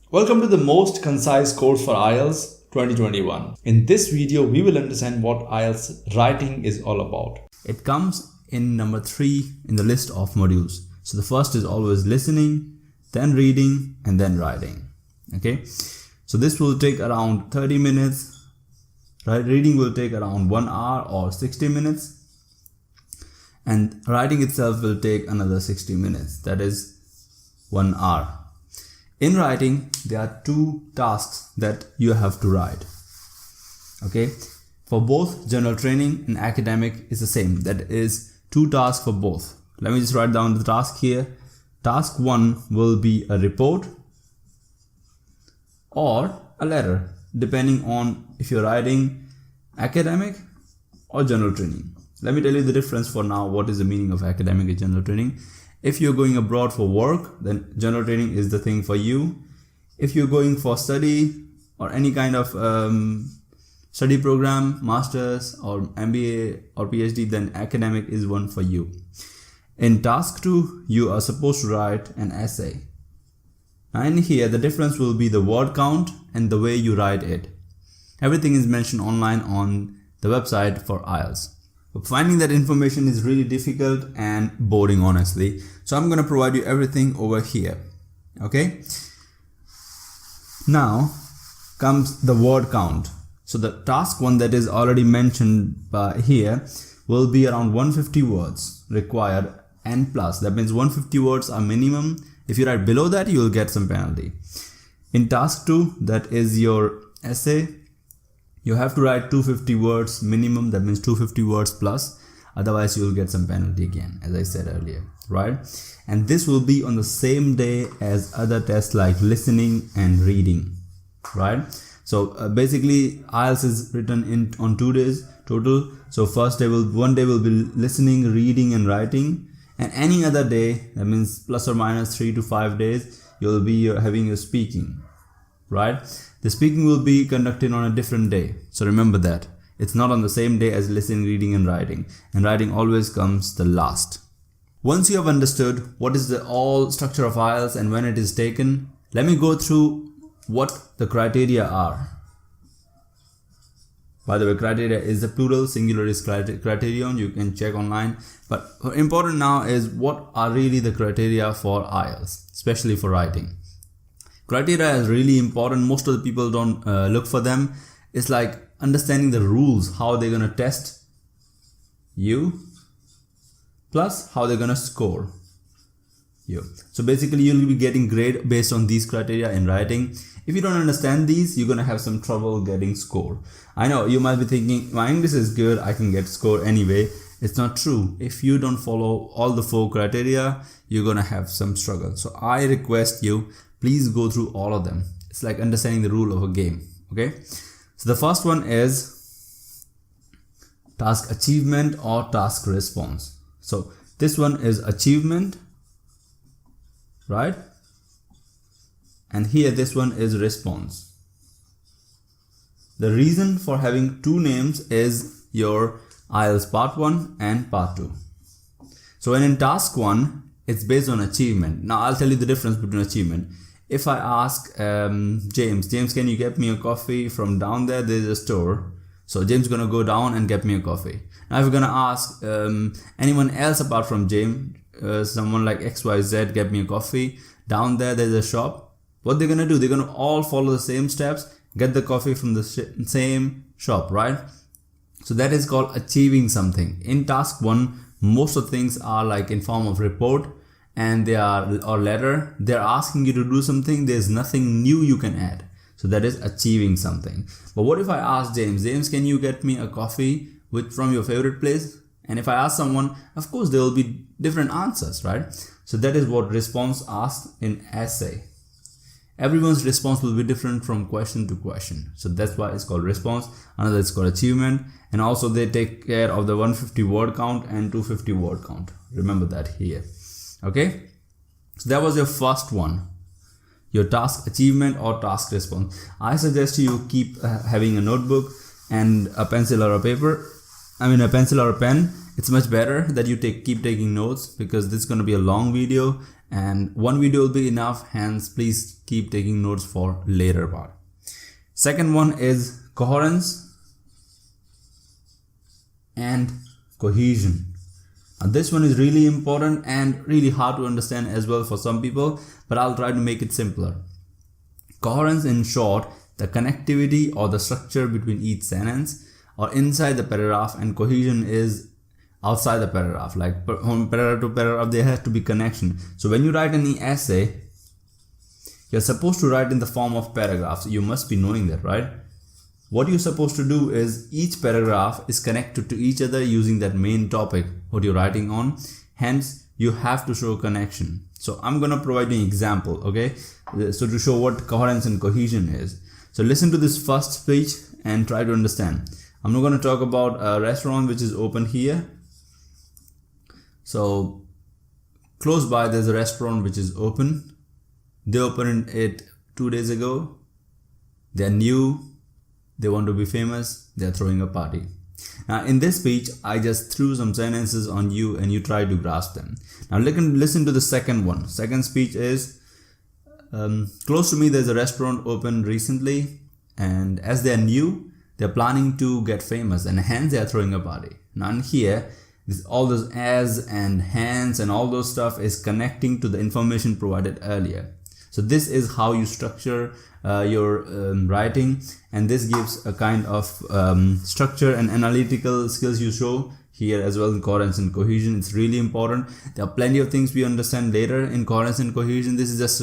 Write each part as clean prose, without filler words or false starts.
Welcome to the most concise course for IELTS 2021. In this video, we will understand what IELTS writing is all about. It comes in number 3 in the list of modules. So the first is always listening, then reading, and then writing. Okay, so this will take around 30 minutes. Right? Reading will take around 1 hour or 60 minutes. And writing itself will take another 60 minutes. That is 1 hour. In writing, there are 2 tasks that you have to write. Okay, for both general training and academic is the same. That is 2 tasks for both. Let me just write down the task here. Task 1 will be a report or a letter, depending on if you're writing academic or general training. Let me tell you the difference for now. What is the meaning of academic and general training? If you're going abroad for work, then general training is the thing for you. If you're going for study or any kind of study program, masters or MBA or PhD, then academic is one for you. In task 2, you are supposed to write an essay. And here the difference will be the word count and the way you write it. Everything is mentioned online on the website for IELTS. But finding that information is really difficult and boring, honestly. So I'm going to provide you everything over here. Okay. Now comes the word count. So the task 1 that is already mentioned here will be around 150 words required and plus. That means 150 words are minimum. If you write below that, you will get some penalty. In task 2, that is your essay, you have to write 250 words minimum. That means 250 words plus. Otherwise, you will get some penalty again, as I said earlier, right? And this will be on the same day as other tests like listening and reading, right? So basically, IELTS is written on 2 days total. So one day will be listening, reading, and writing. And any other day, that means plus or minus 3 to 5 days, you'll be having your speaking, right? The speaking will be conducted on a different day. So remember that. It's not on the same day as listening, reading, and writing. And writing always comes the last. Once you have understood what is the all structure of IELTS and when it is taken, let me go through what the criteria are. By the way, criteria is the plural, singular is criterion. You can check online. But important now is what are really the criteria for IELTS, especially for writing. Criteria is really important. Most of the people don't look for them. It's like understanding the rules, how they're going to test you, plus how they're going to score you. So basically, you'll be getting grade based on these criteria in writing. If you don't understand these, you're going to have some trouble getting score. I know you might be thinking, my English is good, I can get score anyway. It's not true. If you don't follow all the 4 criteria, you're going to have some struggle. So I request you, please go through all of them. It's like understanding the rule of a game. Okay. So the first one is task achievement or task response. So this one is achievement, right? And here this one is response. The reason for having 2 names is your IELTS part 1 and part 2. So when in task 1, it's based on achievement. Now I'll tell you the difference between achievement. If I ask James, can you get me a coffee from down there? There's a store. So James is going to go down and get me a coffee. Now if you're going to ask anyone else apart from James, someone like XYZ, get me a coffee. Down there, there's a shop. What they're going to do, they're going to all follow the same steps, get the coffee from the same shop, right? So that is called achieving something. In task 1, most of things are like in form of report and they are or letter. They're asking you to do something. There's nothing new you can add. So that is achieving something. But what if I ask James, can you get me a coffee from your favorite place? And if I ask someone, of course, there will be different answers, right? So that is what response asked in essay. Everyone's response will be different from question to question. So that's why it's called response. Another is called achievement. And also they take care of the 150 word count and 250 word count. Remember that here. Okay. So that was your first one. Your task achievement or task response. I suggest you keep having a notebook and a pencil or a paper. A pencil or a pen, It's much better that you keep taking notes, because this is going to be a long video and one video will be enough. Hence, please keep taking notes for later part. Second one is coherence and cohesion. And this one is really important and really hard to understand as well for some people, but I'll try to make it simpler. Coherence, in short, the connectivity or the structure between each sentence or inside the paragraph, and cohesion is outside the paragraph. Like from paragraph to paragraph, there has to be connection. So when you write any essay, you're supposed to write in the form of paragraphs. You must be knowing that, right? What you're supposed to do is each paragraph is connected to each other using that main topic what you're writing on. Hence, you have to show connection. So I'm going to provide you an example, okay? So to show what coherence and cohesion is. So listen to this first speech and try to understand. I'm not going to talk about a restaurant which is open here. So close by there's a restaurant which is open. They opened it 2 days ago. They're new. They want to be famous. They're throwing a party. Now in this speech, I just threw some sentences on you and you try to grasp them. Now listen to the second one. Second speech is, close to me there's a restaurant opened recently, and as they're new, they're planning to get famous and hence they're throwing a party. Now in here, all those as and hence and all those stuff is connecting to the information provided earlier. So this is how you structure your writing, and this gives a kind of structure and analytical skills you show here as well in coherence and cohesion. It's really important. There are plenty of things we understand later in coherence and cohesion. This is just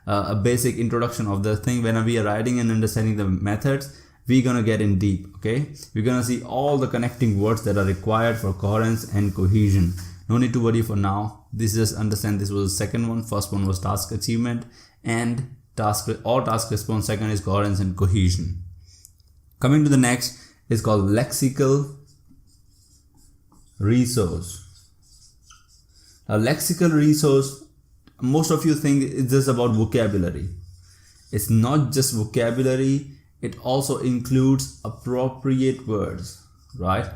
a basic introduction of the thing. When we are writing and understanding the methods, we're gonna get in deep, okay? We're gonna see all the connecting words that are required for coherence and cohesion. No need to worry for now. This just understand this was the second one. First one was task achievement and task response. Second is coherence and cohesion. Coming to the next is called lexical resource. A lexical resource, most of you think it's just about vocabulary. It's not just vocabulary. It also includes appropriate words, right?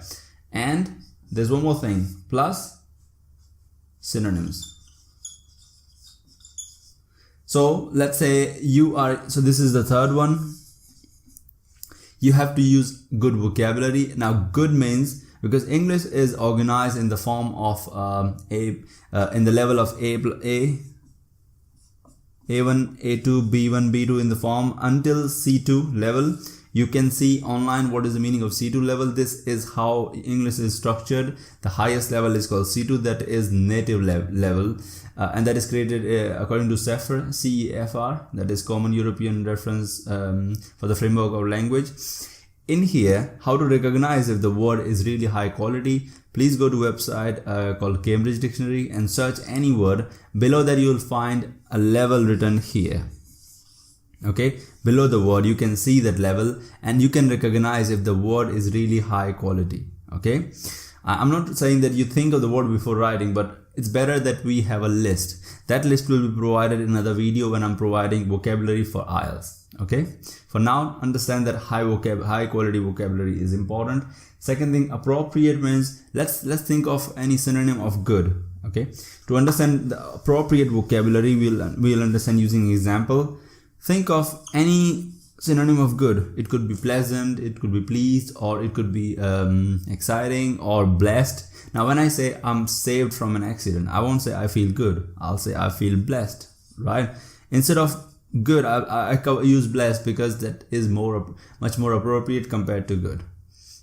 And there's one more thing, plus synonyms. So let's say so this is the third one. You have to use good vocabulary. Now good means, because English is organized in the form of in the level of A1, A2, B1, B2 in the form until C2 level. You can see online what is the meaning of C2 level. This is how English is structured. The highest level is called C2, that is native level, and that is created according to CEFR, that is Common European Reference for the Framework of Language. In here, how to recognize if the word is really high quality, please go to a website called Cambridge Dictionary and search any word. Below that you will find a level written here. Okay, below the word you can see that level and you can recognize if the word is really high quality. Okay, I'm not saying that you think of the word before writing, but it's better that we have a list. That list will be provided in another video when I'm providing vocabulary for IELTS. Okay, for now understand that high quality vocabulary is important. Second thing, appropriate means, let's think of any synonym of good. Okay, to understand the appropriate vocabulary, we'll understand using an example. Think of any synonym of good. It could be pleasant, it could be pleased, or it could be exciting or blessed. Now when I say I'm saved from an accident, I won't say I feel good. I'll say I feel blessed, right? Instead of good, I use blessed because that is much more appropriate compared to good.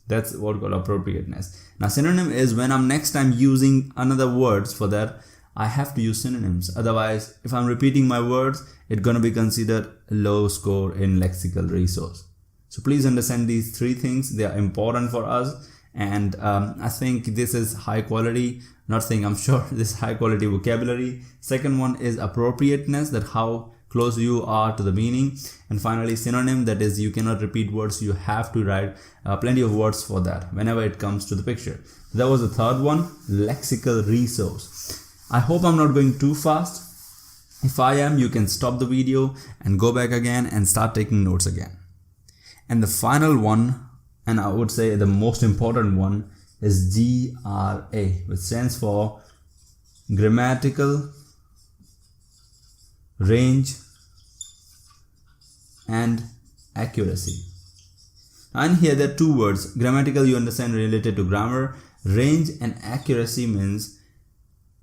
That's what called appropriateness. Now synonym is when I'm next time using another words for that, I have to use synonyms. Otherwise, if I'm repeating my words, it's going to be considered a low score in lexical resource. So please understand these three things. They are important for us. And I think this is high quality, not saying I'm sure this is high quality vocabulary. Second one is appropriateness, that how close you are to the meaning. And finally synonym, that is you cannot repeat words, you have to write plenty of words for that whenever it comes to the picture. That was the third one, lexical resource. I hope I'm not going too fast. If I am, you can stop the video and go back again and start taking notes again. And the final one, and I would say the most important one, is GRA, which stands for grammatical range and accuracy. And here there are two words. Grammatical, you understand, related to grammar. Range and accuracy means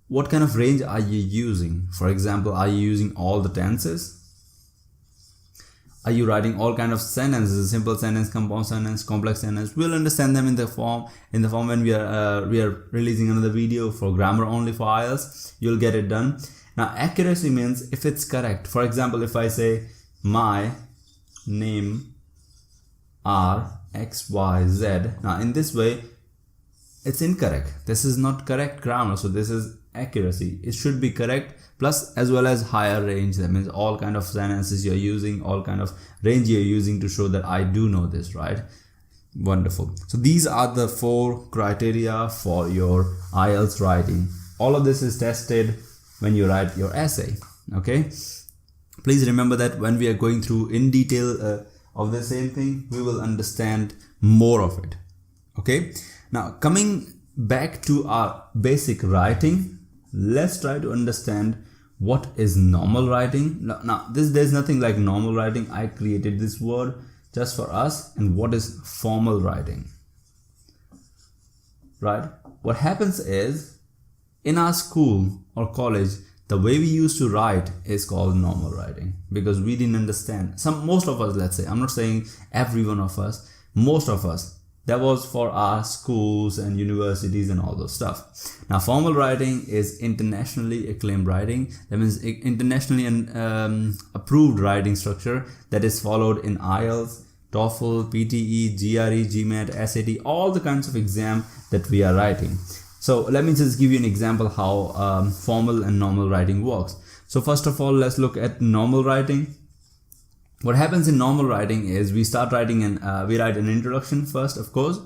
what kind of range are you using? For example, are you using all the tenses? Are you writing all kind of sentences, simple sentence, compound sentence, complex sentence? We'll understand them in the form when we are releasing another video for grammar only for IELTS. You'll get it done. Now accuracy means if it's correct. For example, if I say my name are XYZ. Now in this way, it's incorrect. This is not correct grammar. So this is accuracy. It should be correct, plus as well as higher range. That means all kind of sentences you're using, all kind of range you're using to show that I do know this, right? Wonderful. So these are the 4 criteria for your IELTS writing. All of this is tested when you write your essay. Okay. Please remember that when we are going through in detail of the same thing, we will understand more of it. Okay. Now coming back to our basic writing, let's try to understand what is normal writing. Now there's nothing like normal writing. I created this word just for us. And what is formal writing, right? What happens is in our school or college, the way we used to write is called normal writing because we didn't understand. Most of us, let's say, I'm not saying every one of us, most of us, that was for our schools and universities and all those stuff. Now formal writing is internationally acclaimed writing. That means internationally approved writing structure that is followed in IELTS, TOEFL, PTE, GRE, GMAT, SAT, all the kinds of exam that we are writing. So let me just give you an example how formal and normal writing works. So first of all, let's look at normal writing. What happens in normal writing is we start writing we write an introduction first, of course,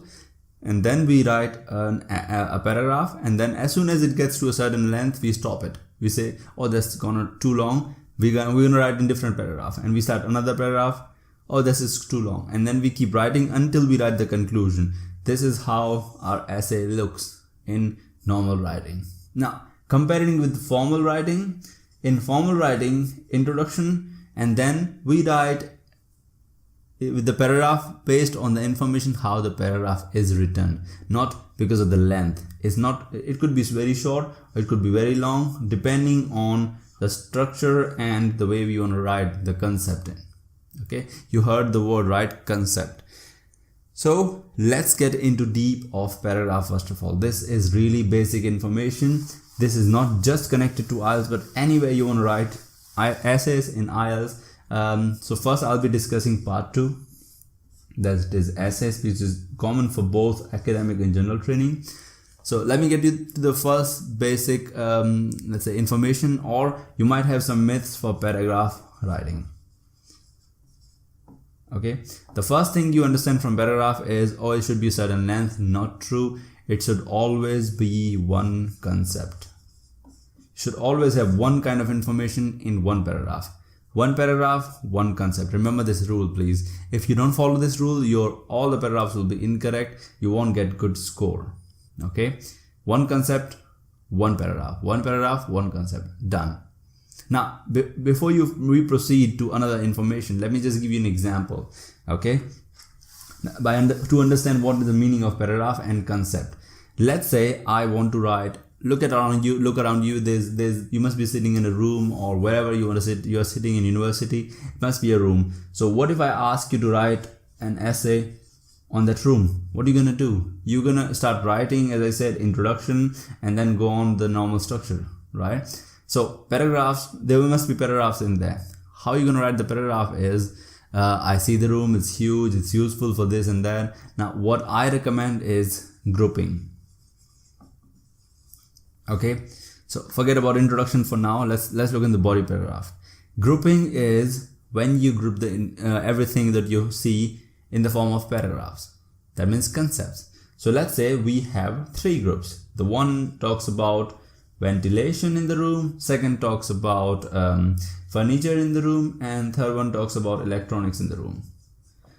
and then we write a paragraph, and then as soon as it gets to a certain length, we stop it. We say, oh, that's gone too long. We're gonna write in different paragraph, and we start another paragraph. Oh, this is too long, and then we keep writing until we write the conclusion. This is how our essay looks in normal writing. Now, comparing with formal writing, in formal writing, introduction, and then we write with the paragraph based on the information how the paragraph is written, not because of the length. It could be very short or it could be very long, depending on the structure and the way we want to write the concept in. Okay, you heard the word, right? Concept. So let's get into deep of paragraph first of all. This is really basic information. This is not just connected to IELTS, but anywhere you want to write essays in IELTS. So first I'll be discussing part 2. That is essays, which is common for both academic and general training. So let me get you to the first basic, let's say, information, or you might have some myths for paragraph writing. Okay, the first thing you understand from paragraph is, oh, it should be a certain length. Not true. It should always be one concept. Should always have one kind of information in one paragraph. One paragraph, one concept. Remember this rule, please. If you don't follow this rule, all the paragraphs will be incorrect. You won't get good score. Okay, one concept, one paragraph. One paragraph, one concept. Done. Now, before we proceed to another information, let me just give you an example. Okay, to understand what is the meaning of paragraph and concept. Let's say I want to write. Look around you. You must be sitting in a room or wherever you want to sit. You are sitting in university. It must be a room. So what if I ask you to write an essay on that room? What are you gonna do? You're gonna start writing, as I said, introduction, and then go on the normal structure, right? So paragraphs, there must be paragraphs in there. How you're gonna write the paragraph is, I see the room, it's huge, it's useful for this and that. Now what I recommend is grouping. Okay, so forget about introduction for now. Let's look in the body paragraph. Grouping is when you group everything that you see in the form of paragraphs. That means concepts. So let's say we have 3 groups. The one talks about ventilation in the room, second talks about furniture in the room, and third one talks about electronics in the room.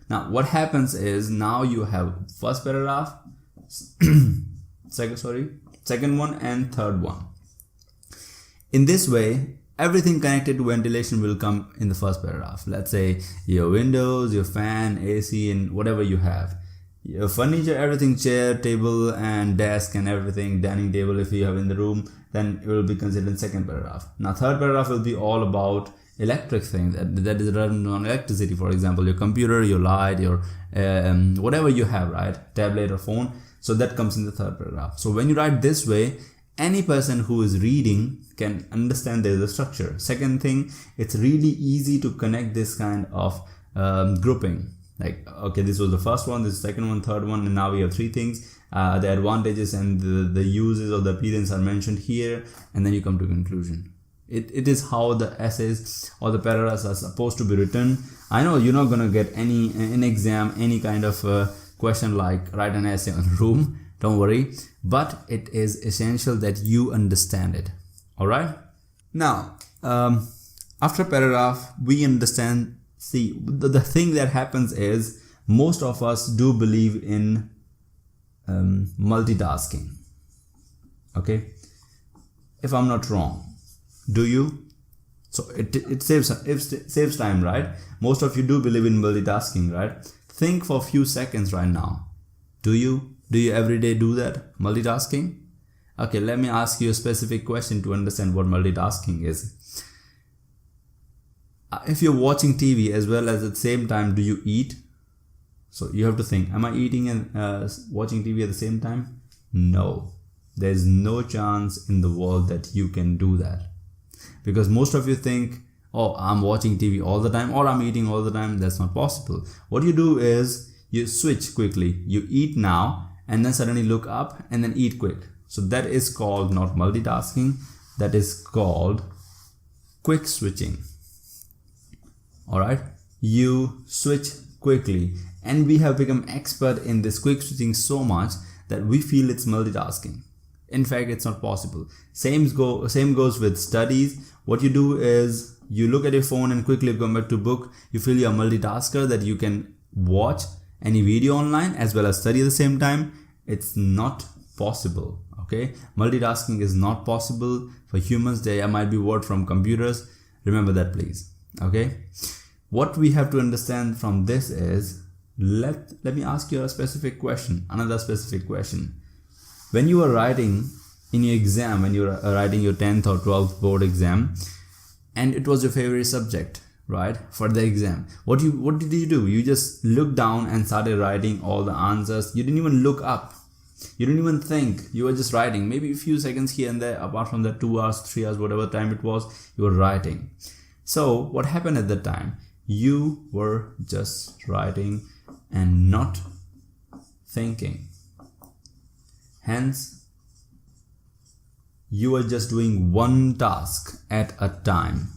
Now what happens is, now you have first paragraph, second one and third one. In this way, everything connected to ventilation will come in the first paragraph. Let's say your windows, your fan, AC, and whatever you have. Your furniture, everything, chair, table, and desk, and everything, dining table if you have in the room, then it will be considered in second paragraph. Now, third paragraph will be all about electric things that is run on electricity. For example, your computer, your light, your whatever you have, right? Tablet or phone. So that comes in the third paragraph. So when you write this way, any person who is reading can understand there is a structure. Second thing, it's really easy to connect this kind of grouping. Like, okay, this was the first one, this is the second one, third one, and now we have three things. The advantages and the uses of the appearance are mentioned here, and then you come to conclusion. It is how the essays or the paragraphs are supposed to be written. I know you're not going to get in exam any kind of question like write an essay on room. Don't worry, but it is essential that you understand it. All right. Now, after paragraph, we understand. See, the thing that happens is most of us do believe in multitasking. Okay, if I'm not wrong, do you? So it saves time, right? Most of you do believe in multitasking, right? Think for a few seconds right now. Do you every day do that, multitasking? Okay, let me ask you a specific question to understand what multitasking is. If you're watching TV as well as at the same time, do you eat? So you have to think, am I eating and watching TV at the same time? No, there's no chance in the world that you can do that, because most of you think, oh, I'm watching TV all the time or I'm eating all the time. That's not possible. What you do is you switch quickly. You eat now and then suddenly look up and then eat quick. So that is called not multitasking. That is called quick switching. All right, you switch quickly, and we have become expert in this quick switching so much that we feel it's multitasking. In fact, it's not possible. Same goes with studies. What you do is you look at your phone and quickly come back to book. You feel you're a multitasker, that you can watch any video online as well as study at the same time. It's not possible. Okay, multitasking is not possible for humans. There might be word from computers. Remember that, please. Okay, what we have to understand from this is, let me ask you a specific question, another specific question. When you are writing in your exam, when you are writing your 10th or 12th board exam, and it was your favorite subject, right, for the exam, what did you do? You just looked down and started writing all the answers. You didn't even look up. You didn't even think. You were just writing. Maybe a few seconds here and there, apart from the 2 hours, 3 hours, whatever time it was, you were writing. So what happened at that time? You were just writing and not thinking. Hence, you are just doing one task at a time.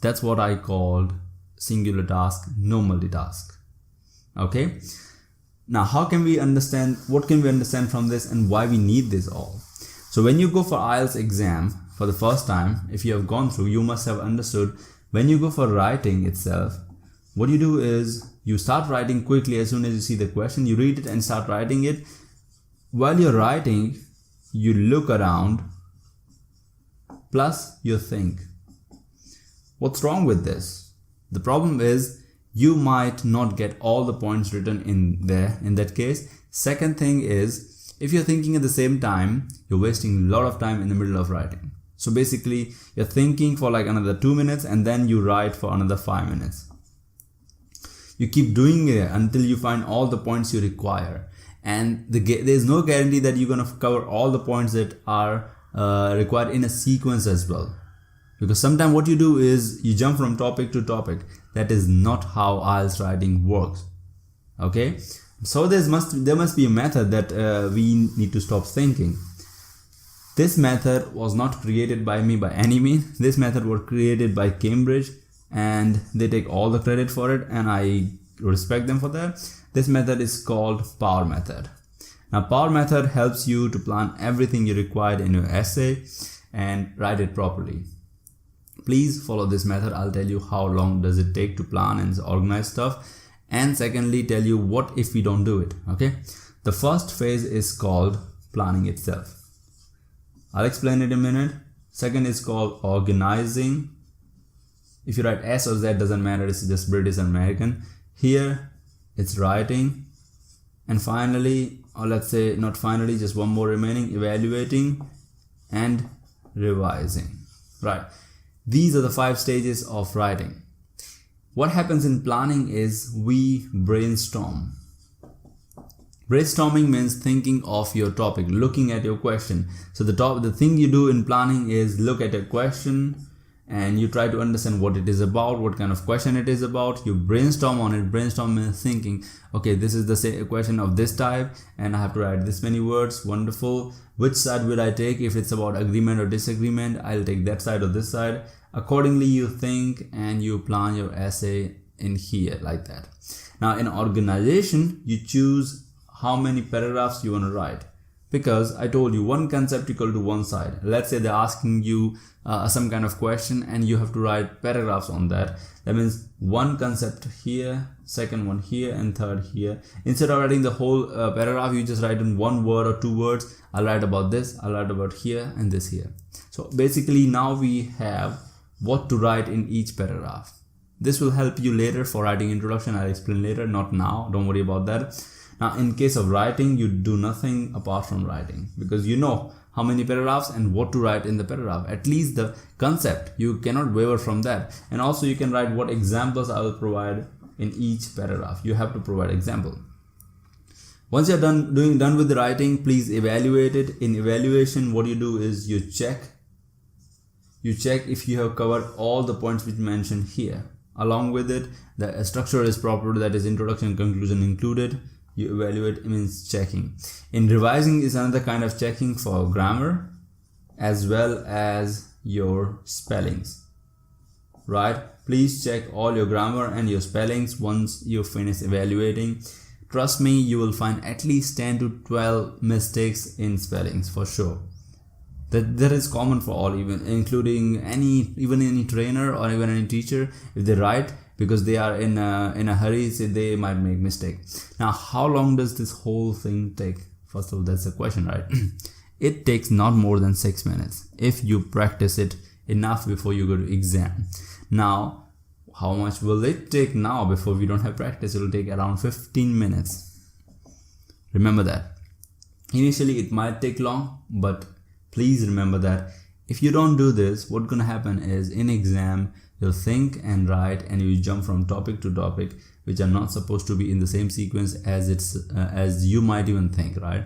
That's what I called singular task, no multitask. Okay. Now, how can we understand, what can we understand from this and why we need this all? So when you go for IELTS exam for the first time, if you have gone through, you must have understood when you go for writing itself, what you do is you start writing quickly. As soon as you see the question, you read it and start writing it. While you're writing, you look around, plus you think. What's wrong with this? The problem is you might not get all the points written in there in that case. Second thing is, if you're thinking at the same time, you're wasting a lot of time in the middle of writing. So basically, you're thinking for like another 2 minutes and then you write for another 5 minutes. You keep doing it until you find all the points you require. And there's no guarantee that you're going to cover all the points that are required in a sequence as well. Because sometimes what you do is you jump from topic to topic. That is not how IELTS writing works. Okay? So there must be a method that we need to stop thinking. This method was not created by me by any means. This method was created by Cambridge and they take all the credit for it, and I respect them for that. This method is called POWER method. Now, POWER method helps you to plan everything you required in your essay and write it properly. Please follow this method. I'll tell you how long does it take to plan and organize stuff. And secondly, tell you what if we don't do it. Okay. The first phase is called planning itself. I'll explain it in a minute. Second is called organizing. If you write S or Z, doesn't matter, it's just British and American. Here it's writing. And finally, or let's say not finally, just one more remaining, evaluating and revising. Right. These are the 5 stages of writing. What happens in planning is we brainstorm. Brainstorming means thinking of your topic, looking at your question. So the thing you do in planning is look at a question and you try to understand what it is about, what kind of question it is about. You brainstorm on it. Brainstorm means thinking, okay, this is the question of this type and I have to write this many words. Wonderful. Which side will I take? If it's about agreement or disagreement, I'll take that side or this side. Accordingly, you think and you plan your essay in here like that. Now in organization, you choose how many paragraphs you want to write, because I told you one concept equal to one side. Let's say they're asking you some kind of question and you have to write paragraphs on that. That means one concept here, second one here, and third here. Instead of writing the whole paragraph, you just write in 1 word or 2 words. I'll write about this, I'll write about here and this here. So basically now we have what to write in each paragraph. This will help you later for writing introduction. I'll explain later, not now, don't worry about that. Now in case of writing, you do nothing apart from writing, because you know how many paragraphs and what to write in the paragraph. At least the concept, you cannot waver from that. And also you can write what examples I will provide in each paragraph. You have to provide example. Once you're done with the writing, please evaluate it. In evaluation, what you do is you check if you have covered all the points which mentioned here. Along with it, the structure is proper, that is introduction and conclusion included. You evaluate means checking. In revising is another kind of checking for grammar as well as your spellings. Right? Please check all your grammar and your spellings once you finish evaluating. Trust me, you will find at least 10 to 12 mistakes in spellings for sure. That is common for all, even including any trainer or even any teacher. If they write, because they are in a hurry, so they might make mistake. Now, how long does this whole thing take? First of all, that's the question, right? It takes not more than 6 minutes if you practice it enough before you go to exam. Now, how much will it take now before we don't have practice? It will take around 15 minutes. Remember that. Initially, it might take long, but please remember that if you don't do this, what's going to happen is in exam, you'll think and write and you jump from topic to topic, which are not supposed to be in the same sequence as you might even think, right?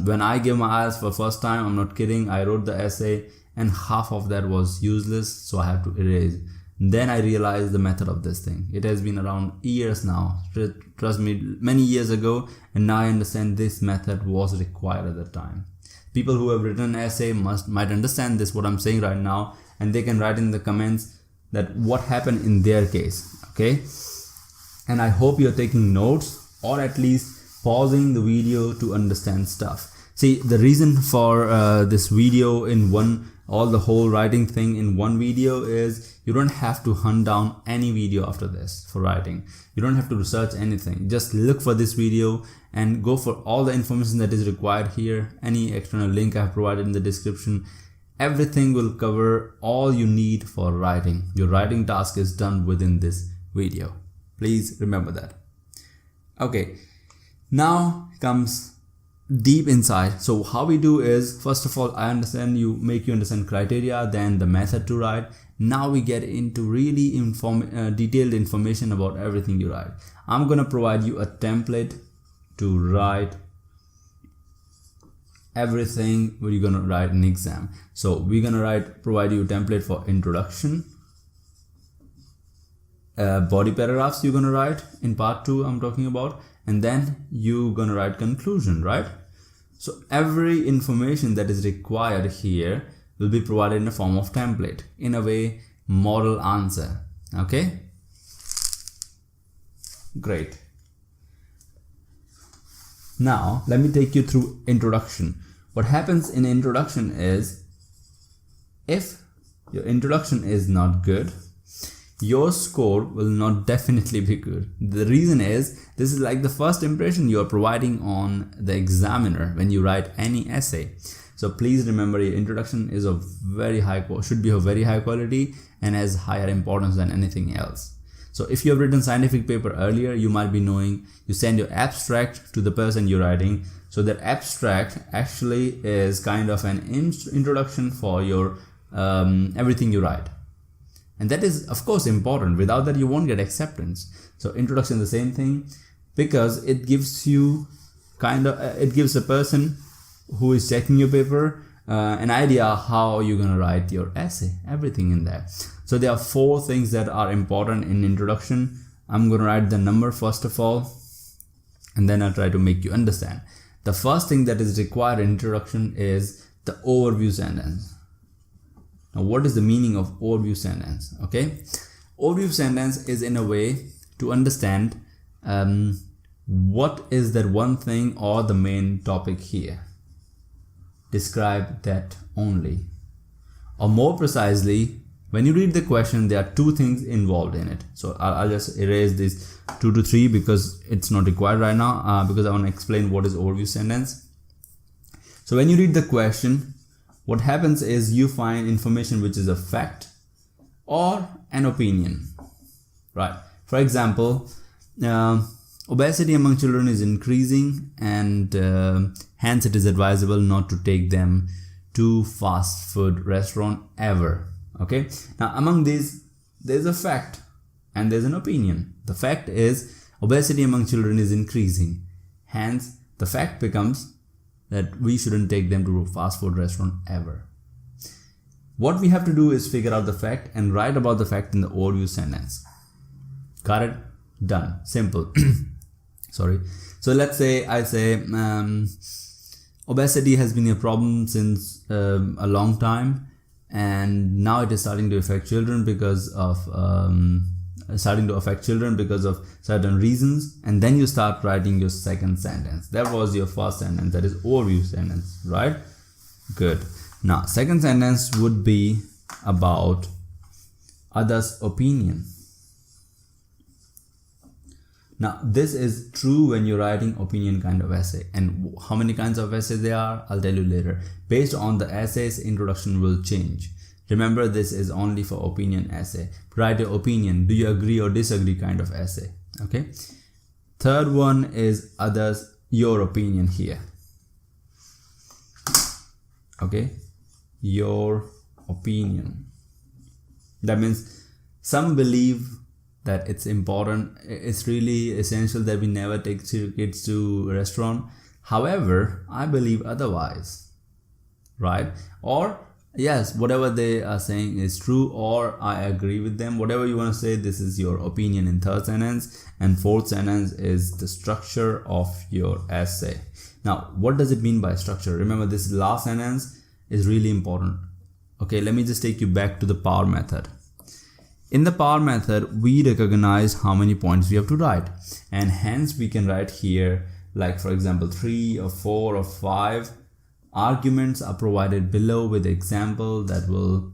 When I gave my IELTS for the first time, I'm not kidding, I wrote the essay and half of that was useless, so I have to erase. Then I realized the method of this thing. It has been around years now, trust me, many years ago, and now I understand this method was required at the time. People who have written an essay might understand this, what I'm saying right now, and they can write in the comments that what happened in their case, okay? And I hope you're taking notes or at least pausing the video to understand stuff. See, the reason for this video in the whole writing thing in one video is you don't have to hunt down any video after this for writing. You don't have to research anything. Just look for this video and go for all the information that is required here. Any external link I have provided in the description. Everything will cover all you need for writing. Your writing task is done within this video. Please remember that. Okay, now comes deep inside. So how we do is, first of all, make you understand criteria, then the method to write. Now we get into really detailed information about everything you write. I'm gonna provide you a template to write everything what you're gonna write in exam. So we're gonna provide you a template for introduction, body paragraphs you're gonna write in part 2 I'm talking about, and then you're gonna write conclusion, right? So every information that is required here will be provided in the form of template, in a way model answer. Okay, great. Now let me take you through introduction. What happens in introduction is, if your introduction is not good, your score will not definitely be good. The reason is, this is like the first impression you are providing on the examiner when you write any essay. So please remember, your introduction is of should be of very high quality and has higher importance than anything else. So if you have written scientific paper earlier, you might be knowing you send your abstract to the person you're writing. So that abstract actually is kind of an introduction for your everything you write. And that is of course important. Without that you won't get acceptance. So introduction is the same thing, because it gives you it gives the person who is checking your paper an idea how you're gonna write your essay, everything in there. So there are 4 things that are important in introduction. I'm gonna write the number first of all, and then I'll try to make you understand. The first thing that is required in introduction is the overview sentence. Now, what is the meaning of overview sentence? Okay, overview sentence is in a way to understand what is that one thing or the main topic here. Describe that only. Or more precisely, when you read the question, there are 2 things involved in it. So I'll just erase this 2 to 3 because it's not required right now, because I want to explain what is overview sentence. So when you read the question, what happens is you find information which is a fact or an opinion, right? For example, obesity among children is increasing, and hence it is advisable not to take them to fast food restaurant ever. Okay, now among these there's a fact and there's an opinion. The fact is obesity among children is increasing, hence the fact becomes that we shouldn't take them to a fast food restaurant ever. What we have to do is figure out the fact and write about the fact in the overview sentence. Got it? Done. Simple. Sorry. So let's say I say obesity has been a problem since a long time, and now it is starting to affect children because of certain reasons. And then you start writing your second sentence. That was your first sentence, that is overview sentence, right? Good. Now second sentence would be about others' opinion. Now this is true when you're writing opinion kind of essay, and how many kinds of essays there are, I'll tell you later. Based on the essays, introduction will change. Remember, this is only for opinion essay. Write your opinion, do you agree or disagree kind of essay. Okay. Third one is others, your opinion here. Okay, your opinion. That means some believe that it's important, it's really essential that we never take kids to a restaurant. However, I believe otherwise, right? Or yes, whatever they are saying is true, or I agree with them. Whatever you want to say, this is your opinion in third sentence. And fourth sentence is the structure of your essay. Now, what does it mean by structure? Remember, this last sentence is really important. Okay, let me just take you back to the power method. In the power method, we recognize how many points we have to write, and hence we can write here, like for example 3 or 4 or 5 arguments are provided below with example that will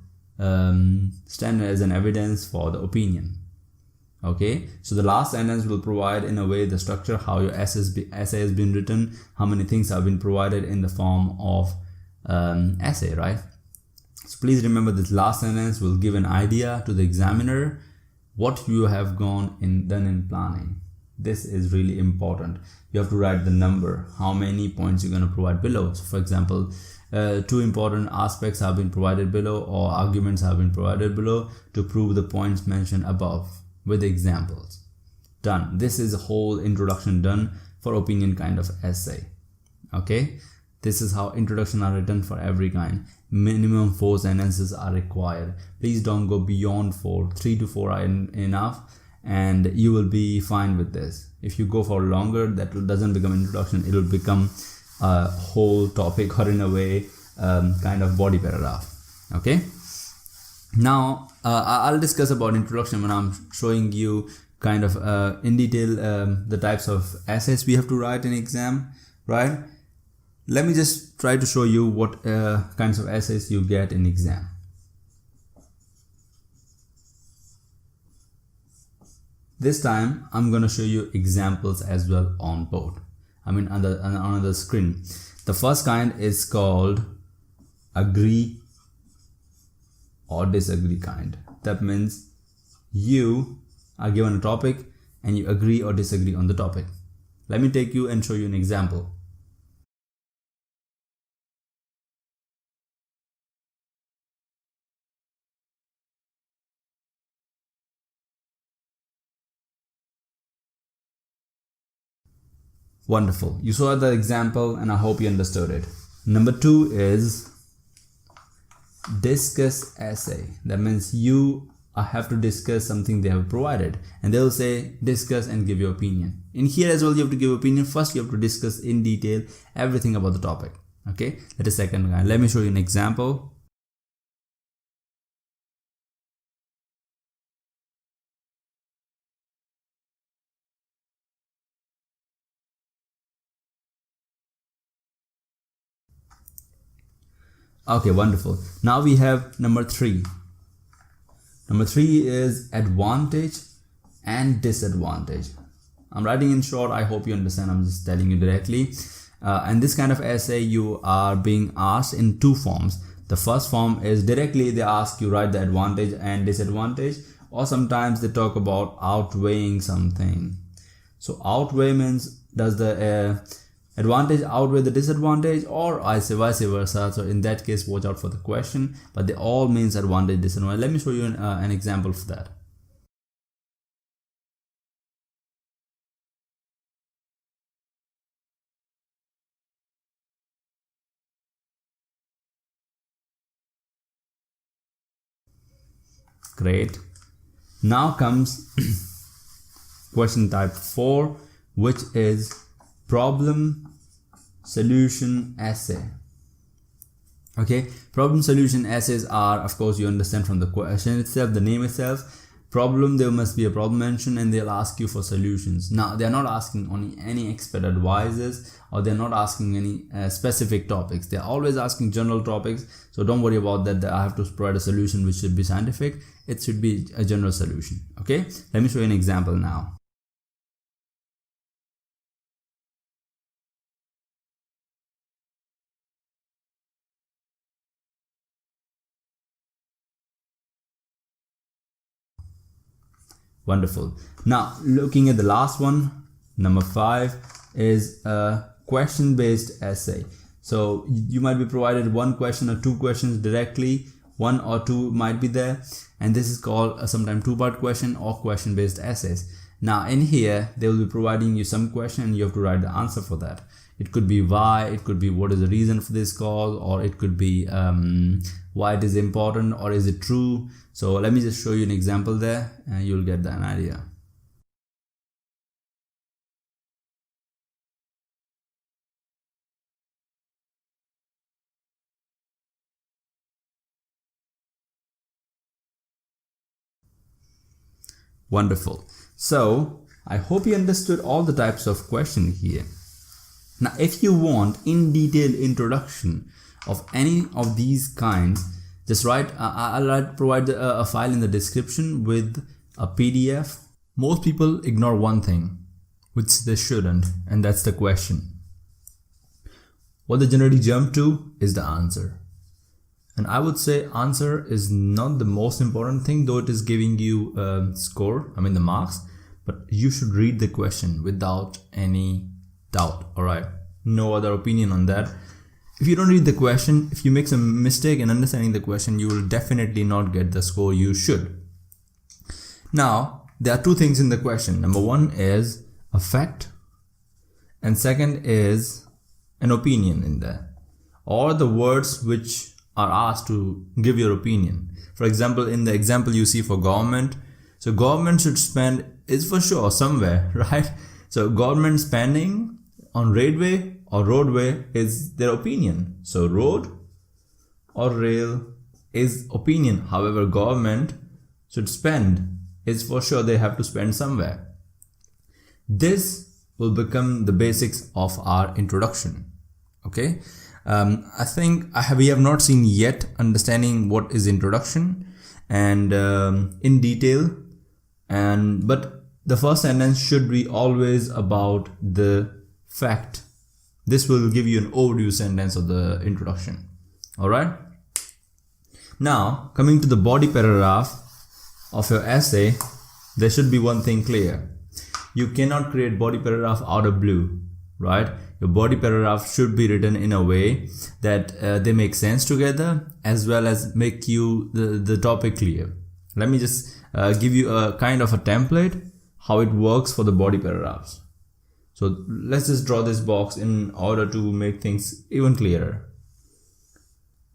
stand as an evidence for the opinion. Okay, so the last sentence will provide in a way the structure, how your essay has been written, how many things have been provided in the form of essay, right? So please remember, this last sentence will give an idea to the examiner what you have done in planning. This is really important. You have to write the number, how many points you're going to provide below. So for example, 2 important aspects have been provided below, or arguments have been provided below to prove the points mentioned above with examples. Done. This is a whole introduction done for opinion kind of essay. Okay, this is how introduction are written for every kind. Minimum 4 sentences are required. Please don't go beyond 4. 3 to 4 are enough, and you will be fine with this. If you go for longer, that doesn't become introduction, it will become a whole topic, or in a way kind of body paragraph. Okay, now I'll discuss about introduction when I'm showing you kind of in detail the types of essays we have to write in exam, right? Let me just try to show you what kinds of essays you get in exam. This time I'm going to show you examples as well on board. I mean on the screen. The first kind is called agree or disagree kind. That means you are given a topic and you agree or disagree on the topic. Let me take you and show you an example. Wonderful. You saw the example and I hope you understood it. Number 2 is discuss essay. That means you have to discuss something they have provided and they will say discuss and give your opinion. In here as well you have to give opinion. First you have to discuss in detail everything about the topic. Okay, that is second kind. Let me show you an example. Okay, wonderful. Now we have number 3. Number 3 is advantage and disadvantage. I'm writing in short, I hope you understand, I'm just telling you directly. And this kind of essay you are being asked in 2 forms. The first form is directly they ask you write the advantage and disadvantage, or sometimes they talk about outweighing something. So outweigh means does the advantage outweigh the disadvantage or vice versa. So in that case watch out for the question, but they all means advantage, disadvantage. Let me show you an example for that. Great. Now comes question type 4, which is problem solution essay. Okay, problem solution essays are, of course, you understand from the question itself, the name itself. Problem, there must be a problem mentioned and they'll ask you for solutions. Now they are not asking only any expert advices, or they're not asking any specific topics. They're always asking general topics, so don't worry about that I have to provide a solution which should be scientific. It should be a general solution. Okay, let me show you an example now. Wonderful. Now looking at the last one, number 5 is a question based essay. So you might be provided 1 question or 2 questions directly, 1 or 2 might be there, and this is called sometimes 2-part question or question based essays. Now in here they will be providing you some question and you have to write the answer for that. It could be why, it could be what is the reason for this cause, or it could be why it is important, or is it true. So let me just show you an example there and you'll get an idea. Wonderful. So I hope you understood all the types of questions here. Now if you want in detailed introduction of any of these kinds, just write, I'll provide a file in the description with a PDF. Most people ignore one thing, which they shouldn't, and that's the question. What they generally jump to is the answer. And I would say answer is not the most important thing, though it is giving you a score, I mean the marks, but you should read the question without any doubt. Alright, no other opinion on that. If you don't read the question, if you make some mistake in understanding the question, you will definitely not get the score you should. Now, there are 2 things in the question. Number 1 is a fact, and second is an opinion in there, or the words which are asked to give your opinion. For example, in the example you see for government, so government should spend is for sure somewhere, right? So government spending on railway or roadway is their opinion. So road or rail is opinion. However, government should spend is for sure they have to spend somewhere. This will become the basics of our introduction. Okay, I think we have not seen yet understanding what is introduction and in detail, but the first sentence should be always about the fact. This will give you an overview sentence of the introduction. Alright? Now, coming to the body paragraph of your essay, there should be one thing clear. You cannot create body paragraph out of blue, right? Your body paragraph should be written in a way that they make sense together, as well as make you the topic clear. Let me just give you a kind of a template how it works for the body paragraphs. So let's just draw this box in order to make things even clearer.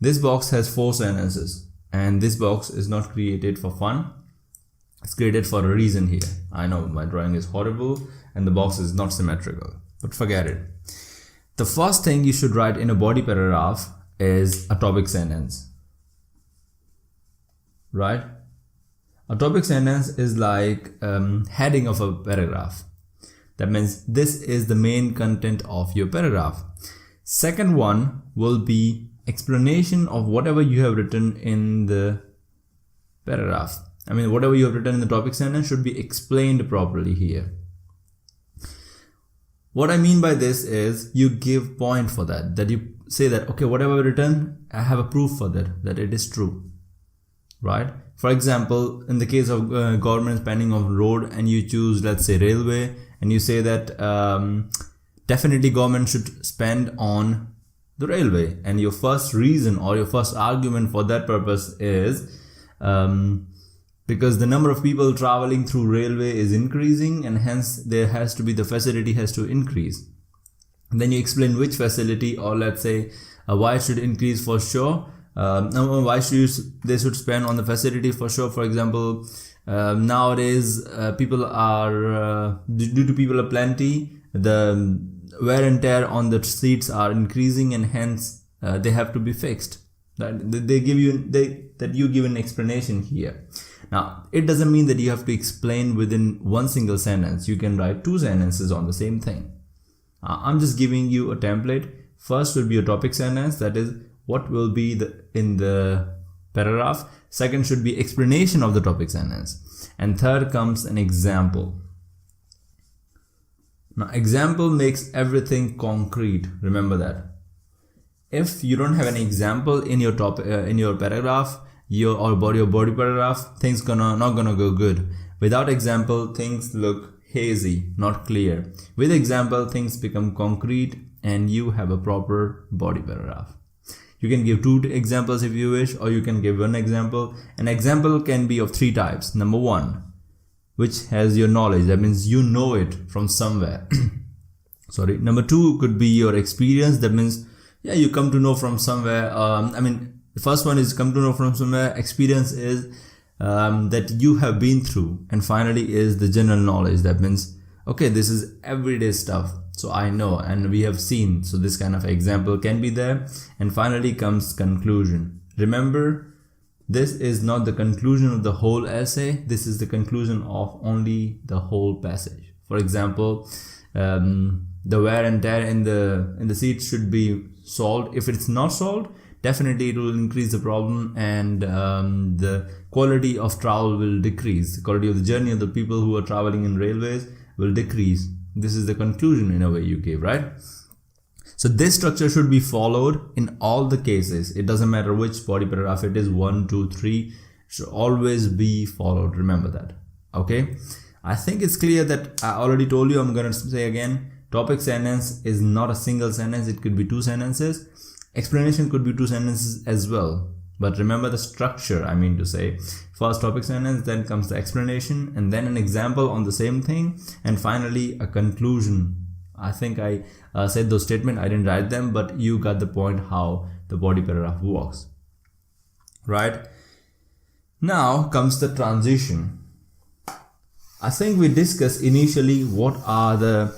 This box has 4 sentences, and this box is not created for fun. It's created for a reason here. I know my drawing is horrible and the box is not symmetrical, but forget it. The first thing you should write in a body paragraph is a topic sentence, right? A topic sentence is like heading of a paragraph. That means this is the main content of your paragraph. Second one will be explanation of whatever you have written in the paragraph. I mean, whatever you have written in the topic sentence should be explained properly here. What I mean by this is you give point for that you say that, okay, whatever I've written, I have a proof for that it is true, right? For example, in the case of government spending on road, and you choose, let's say, railway, and you say that definitely government should spend on the railway, and your first reason or your first argument for that purpose is because the number of people traveling through railway is increasing, and hence there has to be, the facility has to increase. And then you explain which facility, or let's say why it should increase for sure. Why they should spend on the facility for sure. For example, nowadays people are due to people are plenty, the wear and tear on the seats are increasing, and hence they have to be fixed. They give you that you give an explanation here. Now, it doesn't mean that you have to explain within one single sentence. You can write 2 sentences on the same thing. I'm just giving you a template. First will be a topic sentence, that is what will be in the paragraph. Second should be explanation of the topic sentence. And third comes an example. Now, example makes everything concrete. Remember that. If you don't have an example in your paragraph, your body paragraph, things not gonna go good. Without example, things look hazy, not clear. With example, things become concrete, and you have a proper body paragraph. You can give 2 examples if you wish, or you can give 1 example. An example can be of 3 types. Number 1, which has your knowledge. That means you know it from somewhere. Sorry. Number 2 could be your experience. That means, yeah, you come to know from somewhere. The first one is come to know from somewhere. Experience is that you have been through. And finally is the general knowledge. That means, okay, this is everyday stuff, so I know and we have seen. So this kind of example can be there. And finally comes conclusion. Remember, this is not the conclusion of the whole essay. This is the conclusion of only the whole passage. For example, the wear and tear in the seat should be solved. If it's not solved, definitely it will increase the problem, and the quality of travel will decrease. The quality of the journey of the people who are traveling in railways will decrease. This is the conclusion in a way you gave, right? So this structure should be followed in all the cases. It doesn't matter which body paragraph it is, 1, 2, 3, should always be followed. Remember that. Okay. I think it's clear that I already told you. I'm going to say again, topic sentence is not a single sentence. It could be 2 sentences. Explanation could be 2 sentences as well. But remember the structure, I mean to say. First topic sentence, then comes the explanation, and then an example on the same thing, and finally a conclusion. I think I said those statements, I didn't write them, but you got the point how the body paragraph works. Right? Now comes the transition. I think we discussed initially what are the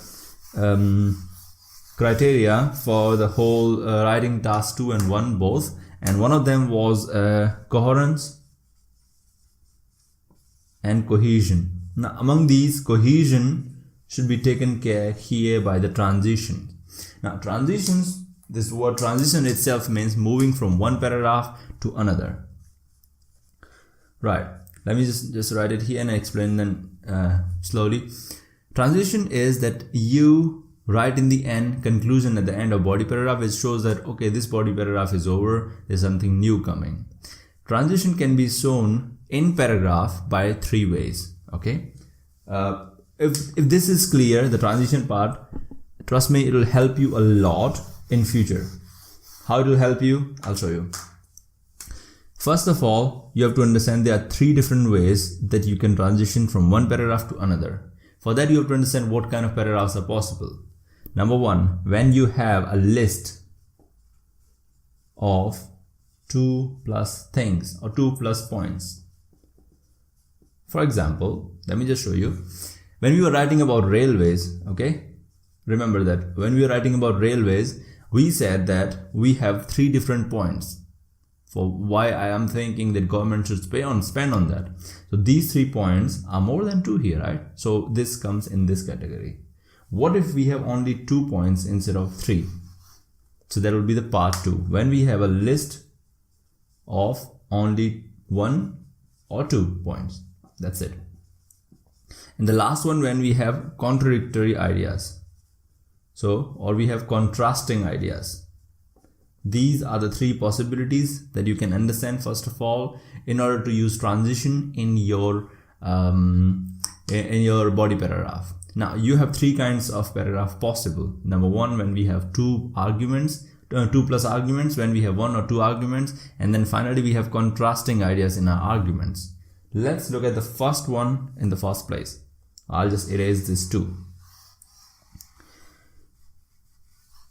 criteria for the whole writing task 2 and 1 both, and one of them was coherence and cohesion. Now among these, cohesion should be taken care here by the transition. Now transitions, this word transition itself means moving from one paragraph to another. Right, let me just write it here and explain then slowly. Transition is that you write in the end, conclusion at the end of body paragraph, which shows that, okay, this body paragraph is over, there's something new coming. Transition can be shown in paragraph by 3 ways, okay? If this is clear, the transition part, trust me, it will help you a lot in future. How it will help you? I'll show you. First of all, you have to understand there are 3 different ways that you can transition from one paragraph to another. For that, you have to understand what kind of paragraphs are possible. Number 1, when you have a list of 2 plus things or 2 plus points. For example, let me just show you. When we were writing about railways, okay, remember that when we were writing about railways, we said that we have 3 different points for why I am thinking that government should spend on that. So these 3 points are more than 2 here, right? So this comes in this category. What if we have only 2 points instead of 3? So that will be the part 2. When we have a list of only 1 or 2 points, that's it. And the last one, when we have contradictory ideas. So, or we have contrasting ideas. These are the 3 possibilities that you can understand first of all in order to use transition in your body paragraph. Now you have 3 kinds of paragraph possible. Number 1, when we have 2 arguments, 2 plus arguments, when we have 1 or 2 arguments, and then finally we have contrasting ideas in our arguments. Let's look at the first one in the first place. I'll just erase this 2.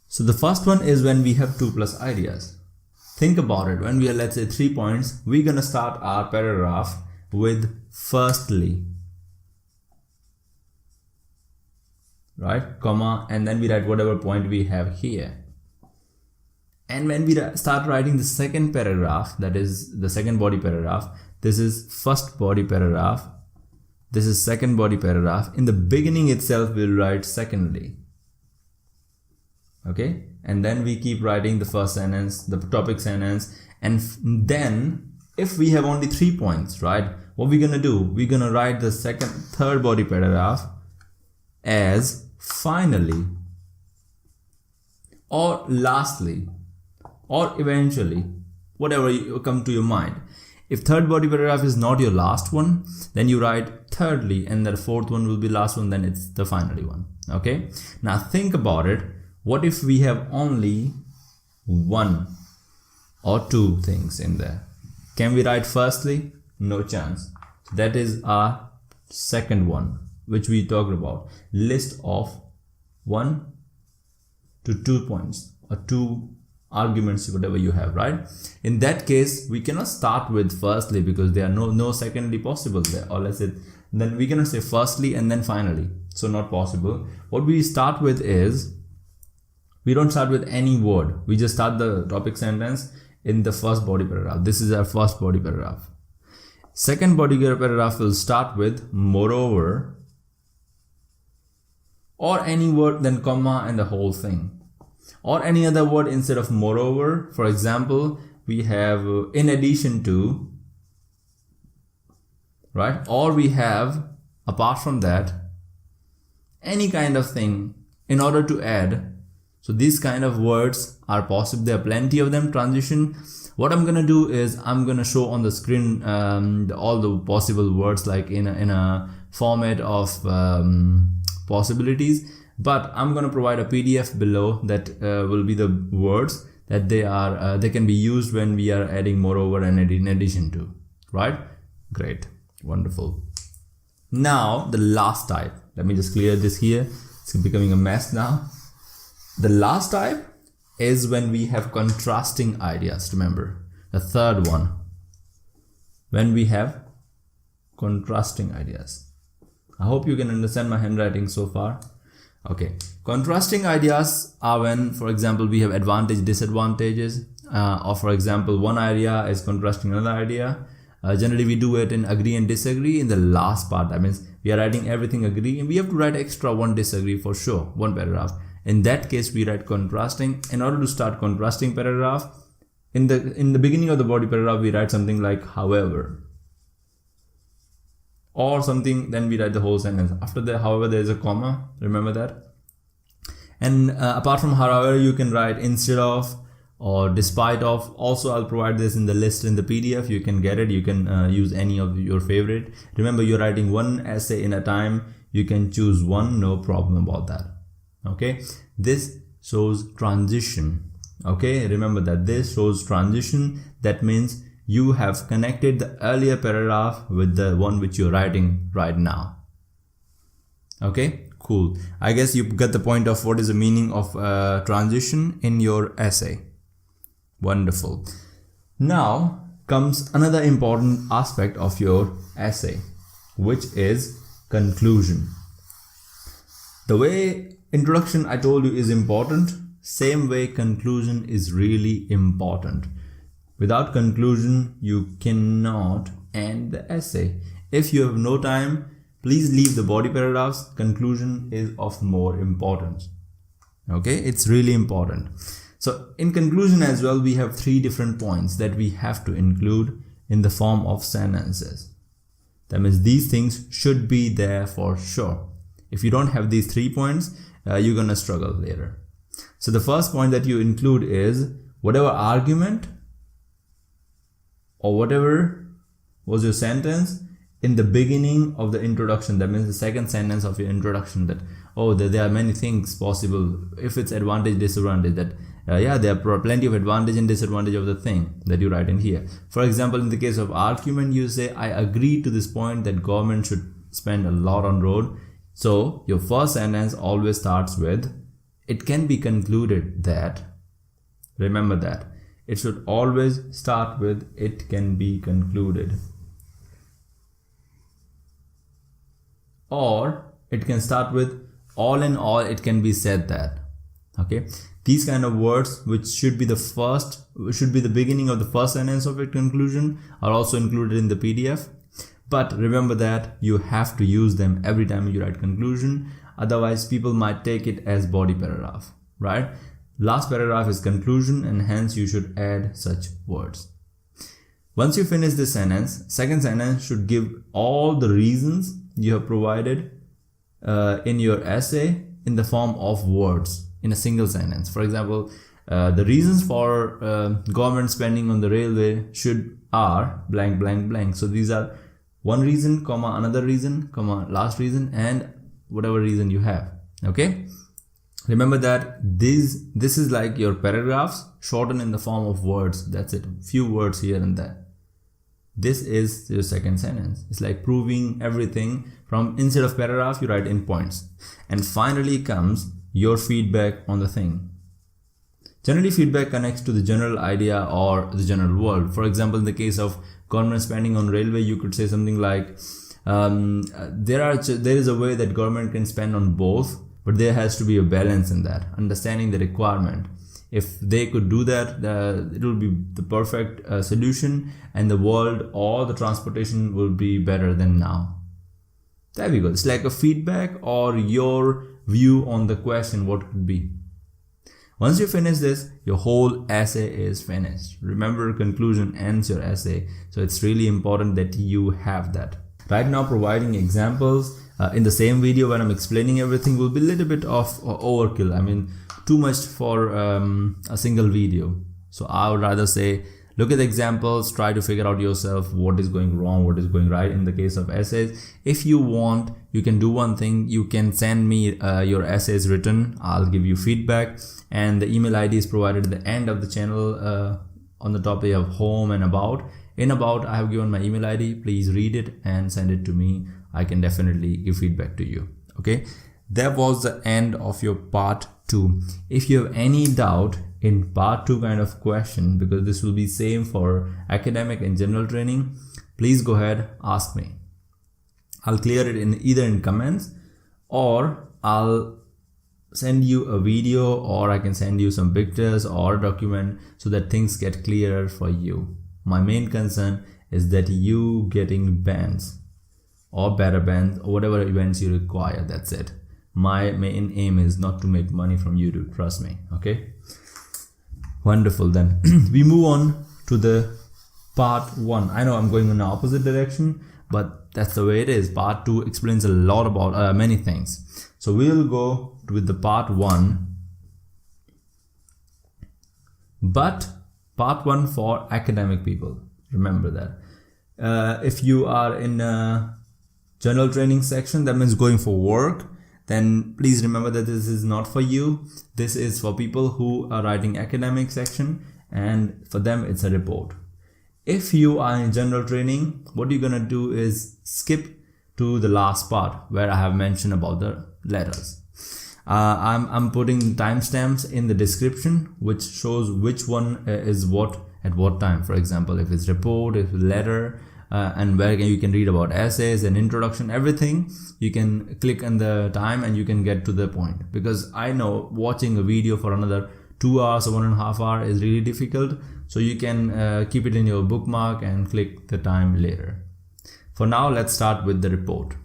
So the first one is when we have 2 plus ideas. Think about it. When we have, let's say, 3 points, we're going to start our paragraph with firstly, right, comma, and then we write whatever point we have here. And when we start writing the second paragraph, that is the second body paragraph, this is first body paragraph, this is second body paragraph. In the beginning itself, we'll write secondly. Okay, and then we keep writing the first sentence, the topic sentence, and then if we have only 3 points, right, what we're gonna do, we're gonna write the third body paragraph as finally, or lastly, or eventually, whatever you come to your mind. If third body paragraph is not your last one, then you write thirdly, and the fourth one will be last one, then it's the finally one. Okay, now think about it. What if we have only 1 or 2 things in there? Can we write firstly? No chance. That is our second one, which we talked about. List of 1 to 2 points or 2 arguments, whatever you have, right? In that case, we cannot start with firstly because there are no secondly possible there. Or let's say, then we cannot say firstly and then finally. So not possible. What we start with is, we don't start with any word. We just start the topic sentence in the first body paragraph. This is our first body paragraph. Second body paragraph will start with moreover, or any word, then comma and the whole thing. Or any other word instead of moreover. For example, we have in addition to, right? Or we have apart from that, any kind of thing in order to add. So these kind of words are possible. There are plenty of them. Transition. What I'm gonna do is I'm gonna show on the screen all the possible words, like in a format of possibilities. But I'm gonna provide a PDF below that will be the words that they can be used when we are adding moreover and in addition to. Right? Great. Wonderful. Now the last type. Let me just clear this here. It's becoming a mess now. The last type is when we have contrasting ideas. Remember, the third one, when we have contrasting ideas. I hope you can understand my handwriting so far. Okay, contrasting ideas are when, for example, we have advantage, disadvantages, or for example, one idea is contrasting another idea. Generally, we do it in agree and disagree in the last part. That means we are writing everything agree, and we have to write extra 1 disagree for sure, 1 paragraph. In that case, we write contrasting. In order to start contrasting paragraph, in the beginning of the body paragraph, we write something like however, or something, then we write the whole sentence. After that, however, there is a comma, remember that. And apart from however, you can write instead of or despite of. Also, I'll provide this in the list in the PDF. You can get it. You can use any of your favorite. Remember, you're writing one essay in a time. You can choose one, no problem about that. Okay, this shows transition. Okay, remember that this shows transition. That means you have connected the earlier paragraph with the one which you're writing right now. Okay, cool. I guess you got the point of what is the meaning of transition in your essay. Wonderful. Now comes another important aspect of your essay, which is conclusion. The way introduction I told you is important, same way conclusion is really important. Without conclusion, you cannot end the essay. If you have no time, please leave the body paragraphs. Conclusion is of more importance. Okay, it's really important. So in conclusion as well, we have 3 different points that we have to include in the form of sentences. That means these things should be there for sure. If you don't have these 3 points, you're gonna struggle later. So the first point that you include is whatever argument or whatever was your sentence in the beginning of the introduction. That means the second sentence of your introduction, that there are many things possible. If it's advantage, disadvantage, that there are plenty of advantage and disadvantage of the thing that you write in here. For example, in the case of argument, you say, I agree to this point that government should spend a lot on road. So your first sentence always starts with, it can be concluded that. Remember that. It should always start with, it can be concluded. Or it can start with, all in all, it can be said that. Okay, these kind of words, which should be the beginning of the first sentence of a conclusion, are also included in the PDF. But remember that you have to use them every time you write conclusion. Otherwise, people might take it as body paragraph, right? Last paragraph is conclusion, and hence you should add such words. Once you finish this sentence, second sentence should give all the reasons you have provided in your essay in the form of words in a single sentence. For example, the reasons for government spending on the railway are blank blank blank. So these are one reason, comma, another reason, comma, last reason, and whatever reason you have. Okay, remember that this is like your paragraphs shortened in the form of words. That's it, few words here and there. This is your second sentence. It's like proving everything. From instead of paragraph, you write in points. And finally comes your feedback on the thing. Generally, feedback connects to the general idea or the general world. For example, in the case of government spending on railway, you could say something like, there is a way that government can spend on both, but there has to be a balance in that, understanding the requirement. If they could do that, it will be the perfect solution, and the world or the transportation will be better than now. There we go. It's like a feedback or your view on the question, what could be. Once you finish this, your whole essay is finished. Remember, conclusion ends your essay. So it's really important that you have that. Right now, providing examples in the same video when I'm explaining everything will be a little bit of overkill. I mean, too much for a single video. So I would rather say, look at the examples, try to figure out yourself what is going wrong, what is going right in the case of essays. If you want, you can do one thing. You can send me your essays written. I'll give you feedback, and the email ID is provided at the end of the channel. On the top, you have home and about. In about, I have given my email ID. Please read it and send it to me. I can definitely give feedback to you. Okay, that was the end of your part 2. If you have any doubt in part 2 kind of question, because this will be same for academic and general training, please go ahead, ask me. I'll clear it in either in comments, or I'll send you a video, or I can send you some pictures or a document so that things get clearer for you. My main concern is that you getting bands or better bands or whatever events you require. That's it. My main aim is not to make money from you, to trust me. Okay, wonderful. Then we move on to the part 1. I know I'm going in the opposite direction, but that's the way it is. Part 2 explains a lot about many things. So we will go with the part 1, but part 1 for academic people. Remember that. If you are in a general training section, that means going for work, then please remember that this is not for you. This is for people who are writing academic section, and for them it's a report. If you are in general training, what you're gonna do is skip to the last part where I have mentioned about the letters. I'm putting timestamps in the description which shows which one is what at what time. For example, if it's report, if it's letter, and where you can read about essays and introduction, everything, you can click on the time and you can get to the point. Because I know watching a video for another 2 hours or 1.5 hours is really difficult, so you can keep it in your bookmark and click the time later. For now, let's start with the report.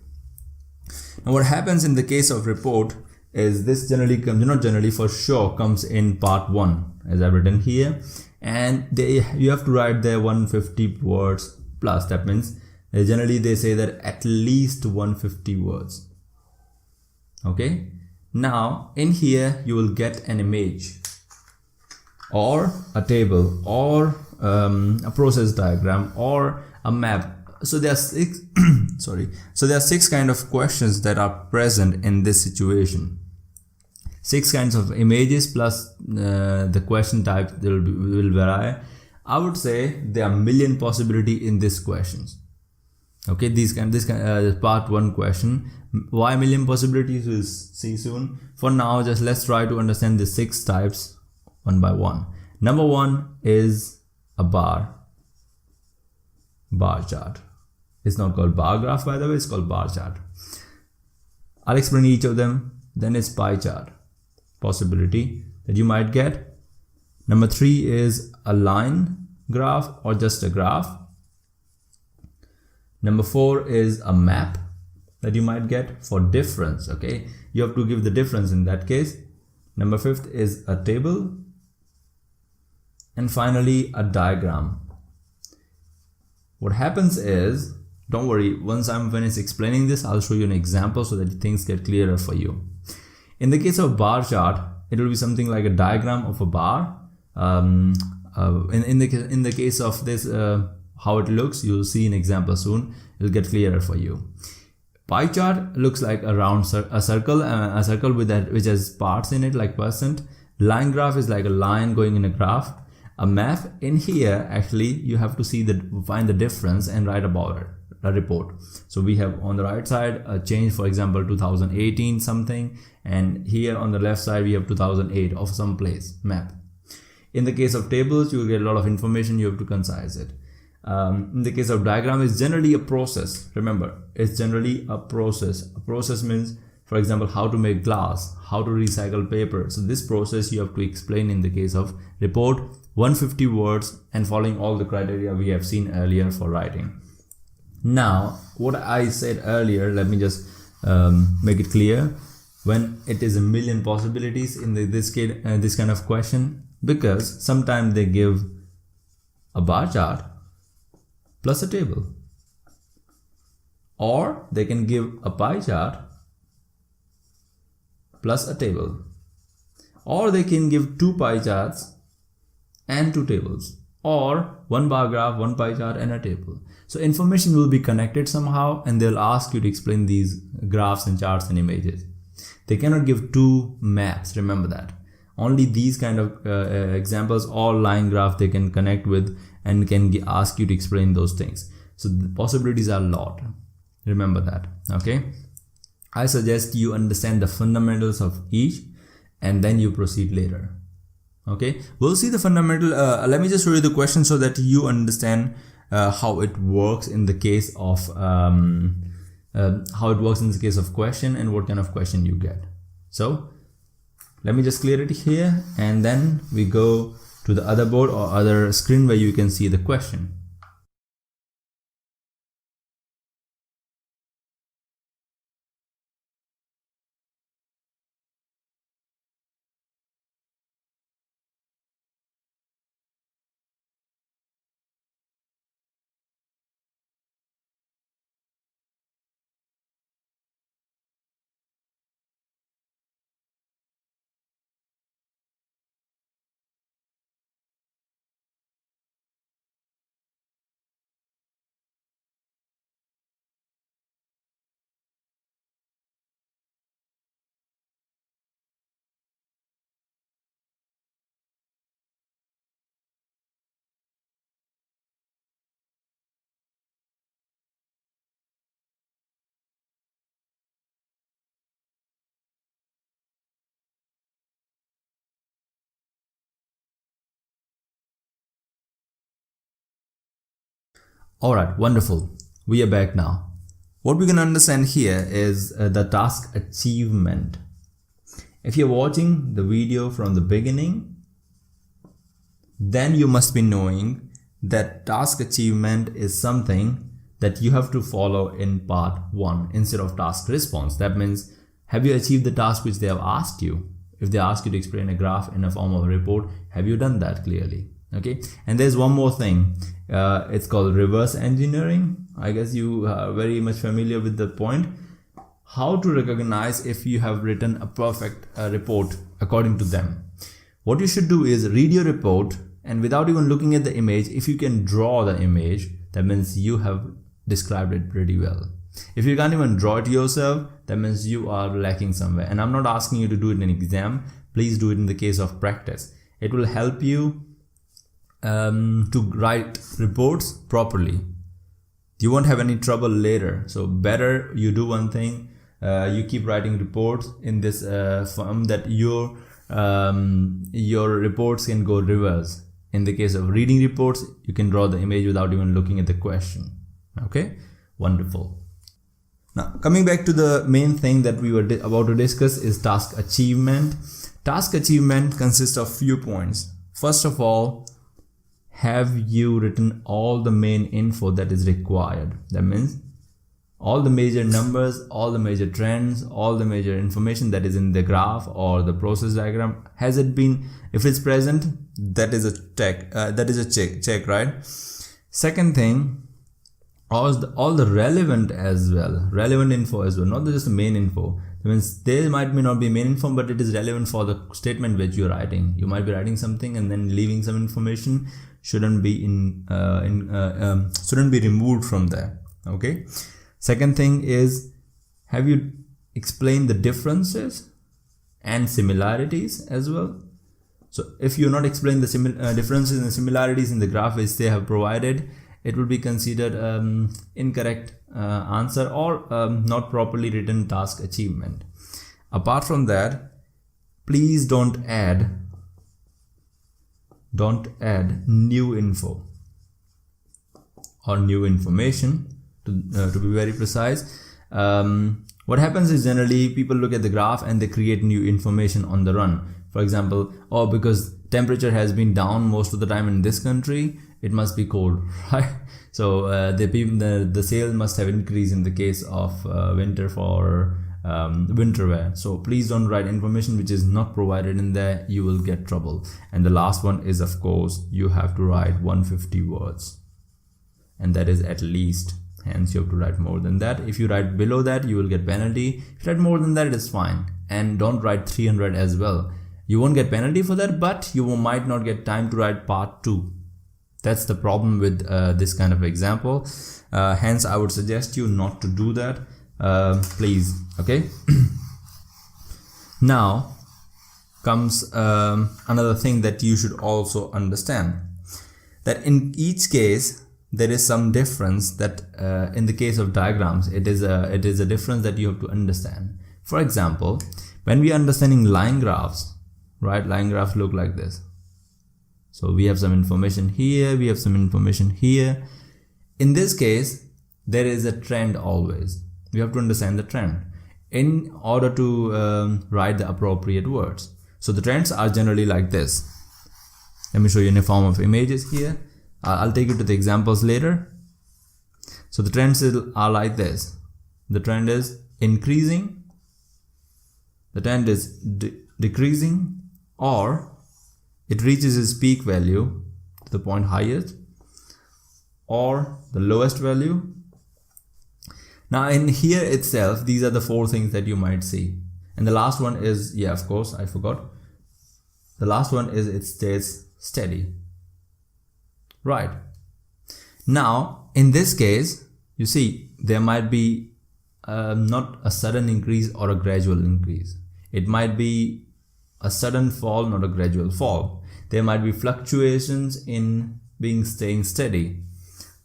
Now what happens in the case of report is this generally comes, not generally, for sure comes in part 1 as I've written here, and you have to write there 150 words plus. That means generally they say that at least 150 words. Okay, now in here you will get an image or a table or a process diagram or a map. So there are 6 so there are 6 kind of questions that are present in this situation. 6 kinds of images plus the question type will vary. I would say there are million possibility in these questions. Okay, this part 1 question. Why million possibilities we'll see soon. For now, just let's try to understand the 6 types one by one. Number 1 is a bar chart. It's not called bar graph, by the way, it's called bar chart. I'll explain each of them. Then it's pie chart possibility that you might get. Number 3 is a line graph or just a graph. Number 4 is a map that you might get for difference. Okay, you have to give the difference in that case. Number 5 is a table, and finally a diagram. What happens is, don't worry, once I'm finished explaining this, I'll show you an example so that things get clearer for you. In the case of bar chart, it will be something like a diagram of a bar. In the case of this, how it looks, you'll see an example soon. It'll get clearer for you. Pie chart looks like a round circle with that which has parts in it like percent. Line graph is like a line going in a graph. A map in here, actually you have to find the difference and write about it, a report. So we have on the right side a change, for example 2018 something, and here on the left side we have 2008 of some place map. In the case of tables, you will get a lot of information, you have to concise it. In the case of diagram, it's generally a process. Remember, it's generally a process. A process means, for example, how to make glass, how to recycle paper. So this process you have to explain in the case of report, 150 words and following all the criteria we have seen earlier for writing. Now, what I said earlier, let me just make it clear. When it is a million possibilities in this kind of question, because sometimes they give a bar chart plus a table, or they can give a pie chart plus a table, or they can give 2 pie charts and 2 tables, or 1 bar graph, 1 pie chart and a table. So information will be connected somehow, and they'll ask you to explain these graphs and charts and images. They cannot give 2 maps, remember that. Only these kind of examples or line graph they can connect with and can ask you to explain those things. So the possibilities are a lot, remember that. Okay, I suggest you understand the fundamentals of each and then you proceed later. Okay, we'll see the fundamental. Let me just show you the question so that you understand how it works in the case of question and what kind of question you get. So let me just clear it here, and then we go to the other board or other screen where you can see the question. Alright, wonderful. We are back now. What we can understand here is the task achievement. If you're watching the video from the beginning, then you must be knowing that task achievement is something that you have to follow in part 1 instead of task response. That means, have you achieved the task which they have asked you? If they ask you to explain a graph in a form of a report, have you done that clearly? Okay, and there's one more thing. It's called reverse engineering. I guess you are very much familiar with the point. How to recognize if you have written a perfect report according to them. What you should do is read your report, and without even looking at the image, if you can draw the image, that means you have described it pretty well. If you can't even draw it yourself, that means you are lacking somewhere. And I'm not asking you to do it in an exam. Please do it in the case of practice. It will help you to write reports properly. You won't have any trouble later. So better you do one thing, you keep writing reports in this form that your reports can go reverse. In the case of reading reports, you can draw the image without even looking at the question. Okay, wonderful. Now coming back to the main thing that we were about to discuss is task achievement. Task achievement consists of few points. First of all, have you written all the main info that is required? That means all the major numbers, all the major trends, all the major information that is in the graph or the process diagram. Has it been? If it's present, that is a check, right? Second thing, all the relevant as well, relevant info as well, not just the main info. That means there may not be main info, but it is relevant for the statement which you're writing. You might be writing something and then leaving some information. Shouldn't be shouldn't be removed from there. Okay. Second thing is, have you explained the differences and similarities as well? So if you not explain the differences and similarities in the graph which they have provided, it will be considered incorrect answer or not properly written task achievement. Apart from that, please don't add new info or new information to be very precise. What happens is generally people look at the graph and they create new information on the run. For example, because temperature has been down most of the time in this country, it must be cold, right? So the sale must have increased in the case of winter for winter wear. So please don't write information which is not provided in there. You will get trouble. And the last one is, of course, you have to write 150 words, and that is at least. Hence you have to write more than that. If you write below that, you will get penalty. If you write more than that, it is fine. And don't write 300 as well. You won't get penalty for that, but you might not get time to write part 2. That's the problem with this kind of example. Hence I would suggest you not to do that, please. Okay. Now comes another thing that you should also understand, that in each case there is some difference that in the case of diagrams, it is a difference that you have to understand. For example, when we are understanding line graphs, right? Line graphs look like this. So we have some information here, we have some information here. In this case, there is a trend always. We have to understand the trend in order to write the appropriate words. So the trends are generally like this. Let me show you in a form of images here. I'll take you to the examples later. So the trends are like this. The trend is increasing, the trend is decreasing, or it reaches its peak value to the point highest, or the lowest value. Now in here itself, these are the 4 things that you might see. And the last one is, yeah, of course, I forgot. The last one is it stays steady. Right. Now in this case, you see there might be not a sudden increase or a gradual increase. It might be a sudden fall, not a gradual fall. There might be fluctuations in staying steady.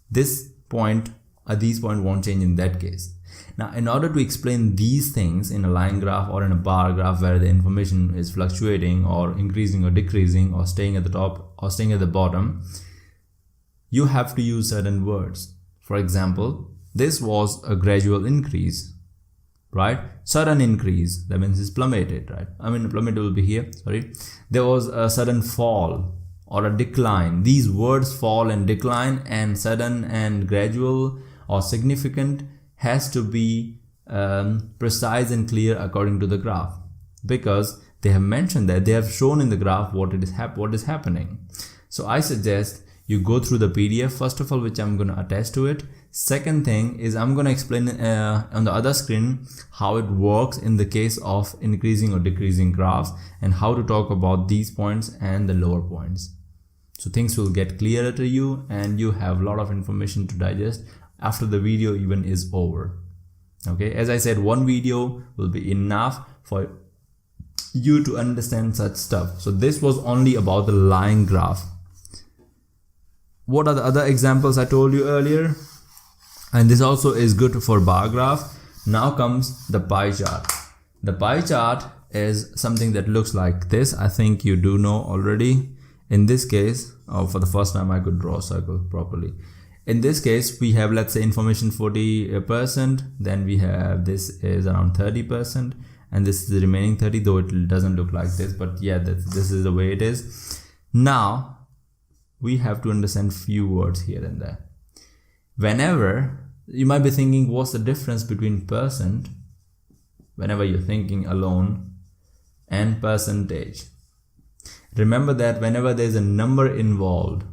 These points won't change in that case. Now, in order to explain these things in a line graph or in a bar graph where the information is fluctuating or increasing or decreasing or staying at the top or staying at the bottom, you have to use certain words. For example, this was a gradual increase, right? Sudden increase, that means it's plummeted, right? I mean, plummeted will be here, sorry. There was a sudden fall or a decline. These words fall and decline and sudden and gradual or significant has to be precise and clear according to the graph, because they have mentioned that, they have shown in the graph what is happening. So I suggest you go through the PDF first of all, which I'm going to attach to it. Second thing is I'm going to explain on the other screen how it works in the case of increasing or decreasing graphs, and how to talk about these points and the lower points. So things will get clearer to you and you have a lot of information to digest after the video even is over. Okay, as I said, one video will be enough for you to understand such stuff. So this was only about the line graph. What are the other examples I told you earlier? And this also is good for bar graph. Now comes the pie chart. The pie chart is something that looks like this. I think you do know already. In this case, for the first time I could draw a circle properly. In this case, we have, let's say, information 40%, then we have this is around 30%, and this is the remaining 30, though it doesn't look like this, but yeah, this is the way it is. Now, we have to understand few words here and there. Whenever, you might be thinking, what's the difference between percent, whenever you're thinking alone, and percentage. Remember that whenever there's a number involved,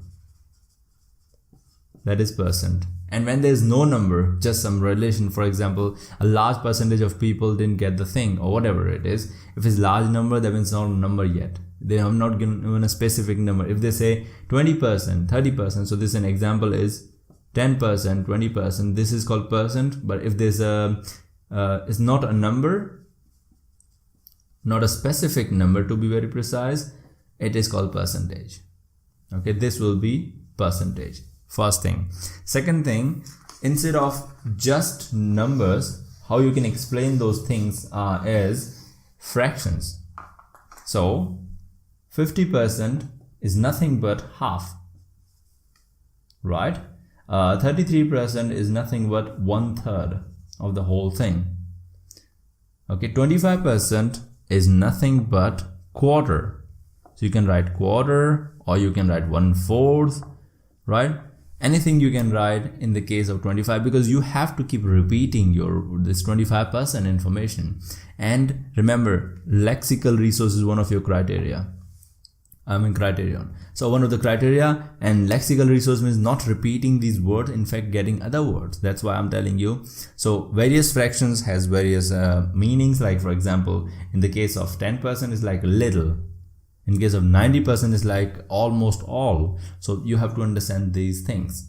that is percent, and when there's no number, just some relation, for example, a large percentage of people didn't get the thing or whatever it is. If it's large number, that means not a number yet. They have not given a specific number. If they say 20%, 30%, so this an example is 10%, 20%, this is called percent. But if there's it's not a number, not a specific number to be very precise, it is called percentage. Okay, this will be percentage. First thing. Second thing, instead of just numbers, how you can explain those things is fractions. So 50% is nothing but half, right? 33% is nothing but 1/3 of the whole thing. Okay, 25% is nothing but quarter. So you can write quarter, or you can write 1/4, right? Anything you can write in the case of 25, because you have to keep repeating this 25% information. And remember, lexical resource is one of your criteria. Criterion. So one of the criteria, and lexical resource means not repeating these words, in fact getting other words. That's why I'm telling you. So various fractions has various meanings. Like for example, in the case of 10% is like little. In case of 90% is like almost all. So you have to understand these things.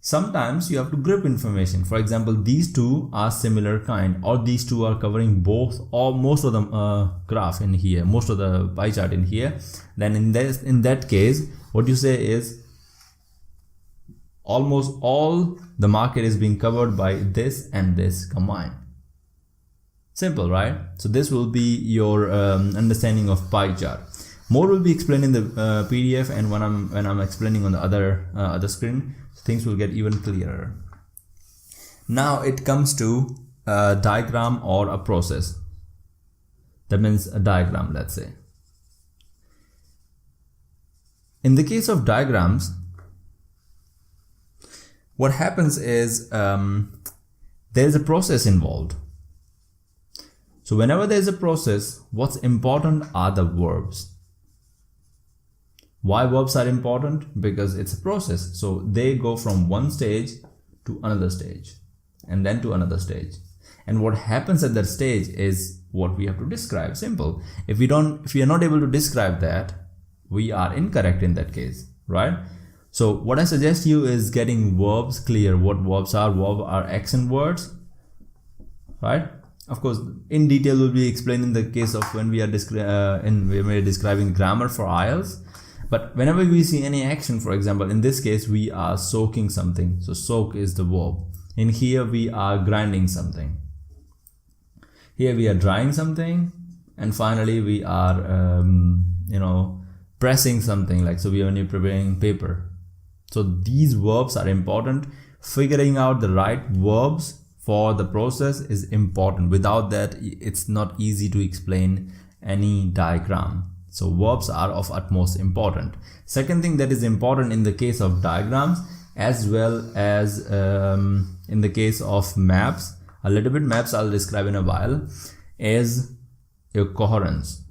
Sometimes you have to group information. For example, these two are similar kind, or these two are covering both or most of the graph in here, most of the pie chart in here. Then in that case, what you say is almost all the market is being covered by this and this combined. Simple, right? So this will be your understanding of pie chart. More will be explained in the PDF, and when I'm explaining on the other screen, things will get even clearer. Now it comes to a diagram or a process. That means a diagram, let's say. In the case of diagrams, what happens is there is a process involved. So whenever there is a process, what's important are the verbs. Why verbs are important? Because it's a process. So they go from one stage to another stage, and then to another stage. And what happens at that stage is what we have to describe. Simple. If we are not able to describe that, we are incorrect in that case, right? So what I suggest you is getting verbs clear. What verbs are? Verbs are action words, right? Of course, in detail will be explained in the case of when we are describing grammar for IELTS. But whenever we see any action, for example, in this case, we are soaking something. So soak is the verb. In here, we are grinding something. Here we are drying something. And finally, we are, pressing something. Like, so we are only preparing paper. So these verbs are important figuring out the right verbs for the process is important. Without that, it's not easy to explain any diagram. So verbs are of utmost important. Second thing that is important in the case of diagrams as well as in the case of maps, a little bit maps I'll describe in a while, is your coherence.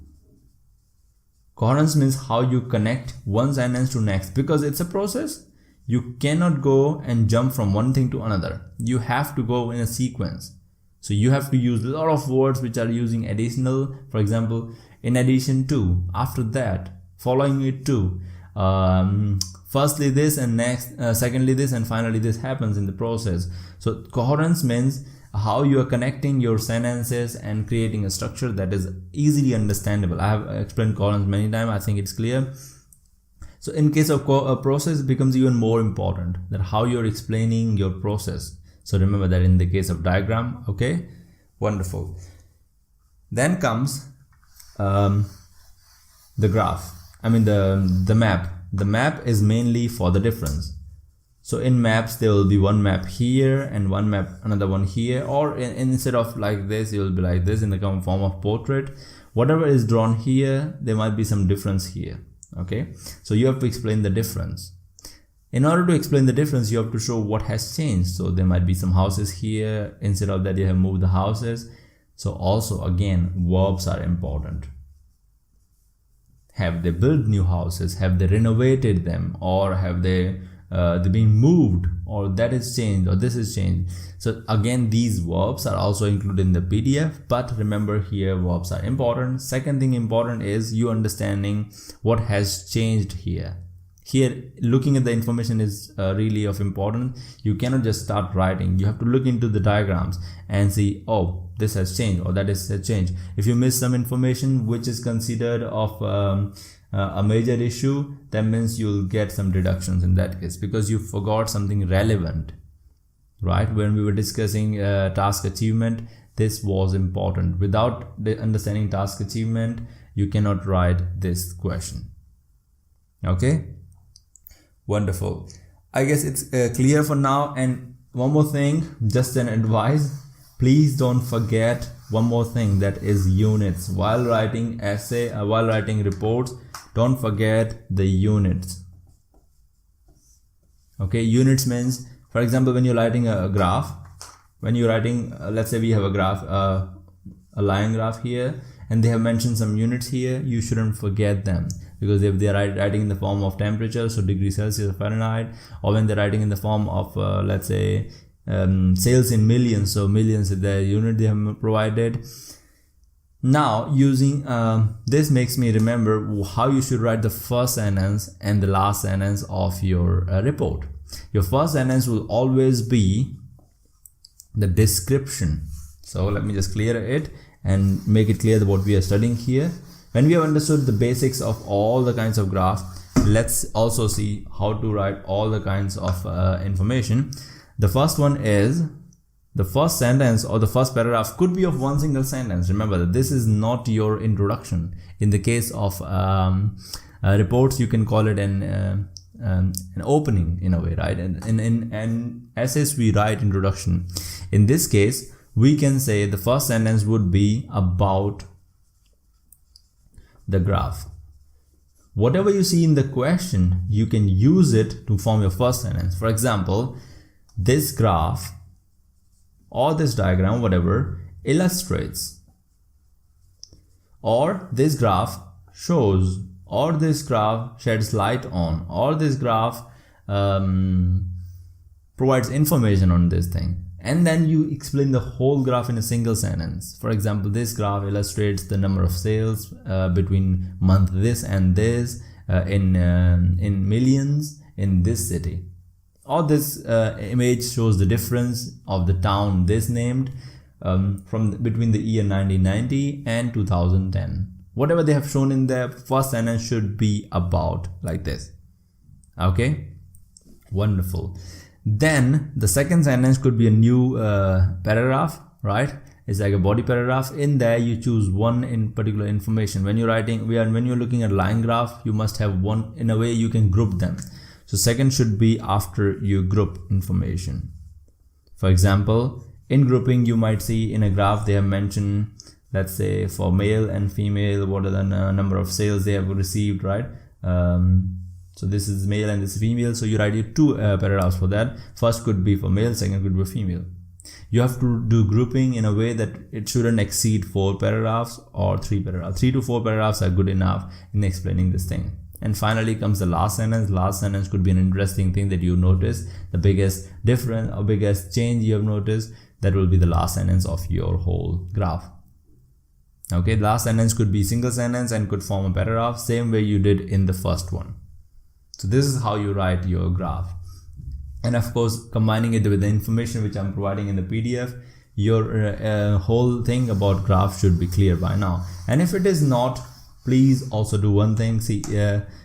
Coherence means how you connect one sentence to next, because it's a process. You cannot go and jump from one thing to another. You have to go in a sequence. So you have to use a lot of words which are using additional, for example, in addition to, after that, following it to, firstly this and next, secondly this and finally this happens in the process. So coherence means how you are connecting your sentences and creating a structure that is easily understandable. I have explained coherence many times. I think it's clear. So in case of a process, it becomes even more important that how you're explaining your process. So remember that in the case of diagram. Okay, wonderful. Then comes the graph. I mean the map. The map is mainly for the difference. So in maps, there will be one map here and one map, another one here, or instead of like this, it will be like this in the form of portrait. Whatever is drawn here, there might be some difference here. Okay, so you have to explain the difference. In order to explain the difference, you have to show what has changed. So there might be some houses here. Instead of that, you have moved the houses. So also again, verbs are important. Have they built new houses? Have they renovated them? Or have they been moved? Or that is changed, or this is changed. So again, these verbs are also included in the PDF, but remember here verbs are important. Second thing important is you understanding what has changed here. Here, looking at the information is really of importance. You cannot just start writing. You have to look into the diagrams and see, oh, this has changed or that has changed. If you miss some information which is considered of a major issue, that means you'll get some deductions in that case because you forgot something relevant, right? When we were discussing task achievement, this was important. Without understanding task achievement, you cannot write this question. Okay, wonderful. I guess it's clear for now. And one more thing, just an advice, please don't forget one more thing, that is units. While writing essay, while writing reports, don't forget the units. Okay, units means, for example, when you're writing a graph, when you're writing, let's say we have a graph, a line graph here, and they have mentioned some units here, you shouldn't forget them, because if they're writing in the form of temperature, so degrees Celsius or Fahrenheit, or when they're writing in the form of, let's say, sales in millions, so millions is the unit they have provided. Now using this makes me remember how you should write the first sentence and the last sentence of your report. Your first sentence will always be the description. So let me just clear it and make it clear what we are studying here. When we have understood the basics of all the kinds of graphs, let's also see how to write all the kinds of information. The first one is, the first sentence or the first paragraph could be of one single sentence. Remember that this is not your introduction. In the case of reports, you can call it an opening in a way, right? And in essays, we write introduction. In this case, we can say the first sentence would be about the graph. Whatever you see in the question, you can use it to form your first sentence. For example, this graph or this diagram, whatever, illustrates, or this graph shows, or this graph sheds light on, or this graph provides information on this thing. And then you explain the whole graph in a single sentence. For example, this graph illustrates the number of sales between month this and this in millions in this city. Or this image shows the difference of the town this named between the year 1990 and 2010. Whatever they have shown in the first sentence should be about, like this. Okay, wonderful. Then the second sentence could be a new paragraph, right? It's like a body paragraph. In there you choose one in particular information. When you're writing, when you're looking at line graph, you must have one. In a way you can group them. So second should be after you group information. For example, in grouping, you might see in a graph they have mentioned, let's say for male and female, what are the number of sales they have received, right? So this is male and this is female. So you write your two paragraphs for that. First could be for male, second could be female. You have to do grouping in a way that it shouldn't exceed 4 paragraphs or 3 paragraphs. 3 to 4 paragraphs are good enough in explaining this thing. And finally comes the last sentence. Last sentence could be an interesting thing that you notice. The biggest difference or biggest change you have noticed, that will be the last sentence of your whole graph. Okay, last sentence could be single sentence and could form a paragraph, same way you did in the first one. So this is how you write your graph. And of course, combining it with the information which I'm providing in the PDF, your whole thing about graph should be clear by now. And if it is not, please also do one thing. See,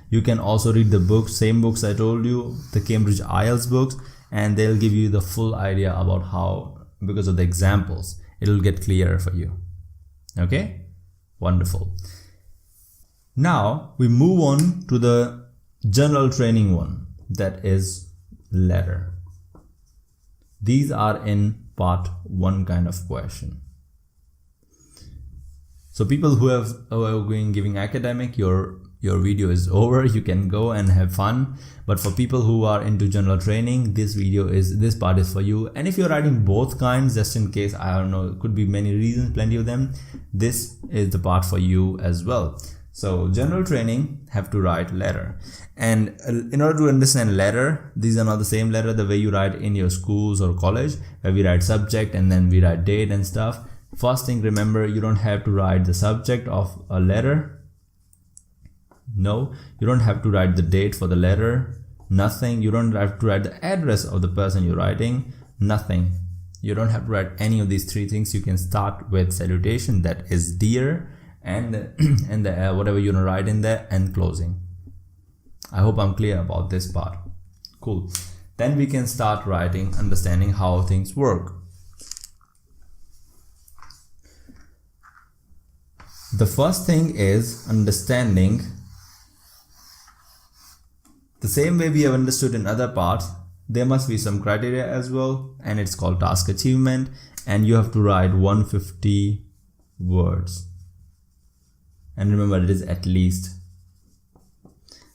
you can also read the books, same books I told you, the Cambridge IELTS books, and they'll give you the full idea about how, because of the examples, it'll get clearer for you. Okay, wonderful. Now we move on to the general training one, that is letter. These are in part 1 kind of question. So people who are going giving academic, your video is over. You can go and have fun. But for people who are into general training, this part is for you. And if you're writing both kinds, just in case, I don't know, it could be many reasons, plenty of them, this is the part for you as well. So general training have to write letter. And in order to understand letter, these are not the same letter the way you write in your schools or college, where we write subject and then we write date and stuff. First thing, remember, you don't have to write the subject of a letter. No, you don't have to write the date for the letter. Nothing. You don't have to write the address of the person you're writing. Nothing. You don't have to write any of these 3 things. You can start with salutation, that is dear, and whatever you want to write in there, and closing. I hope I'm clear about this part. Cool. Then we can start writing, understanding how things work. The first thing is understanding the same way we have understood in other parts. There must be some criteria as well, and it's called task achievement, and you have to write 150 words. And remember, it is at least.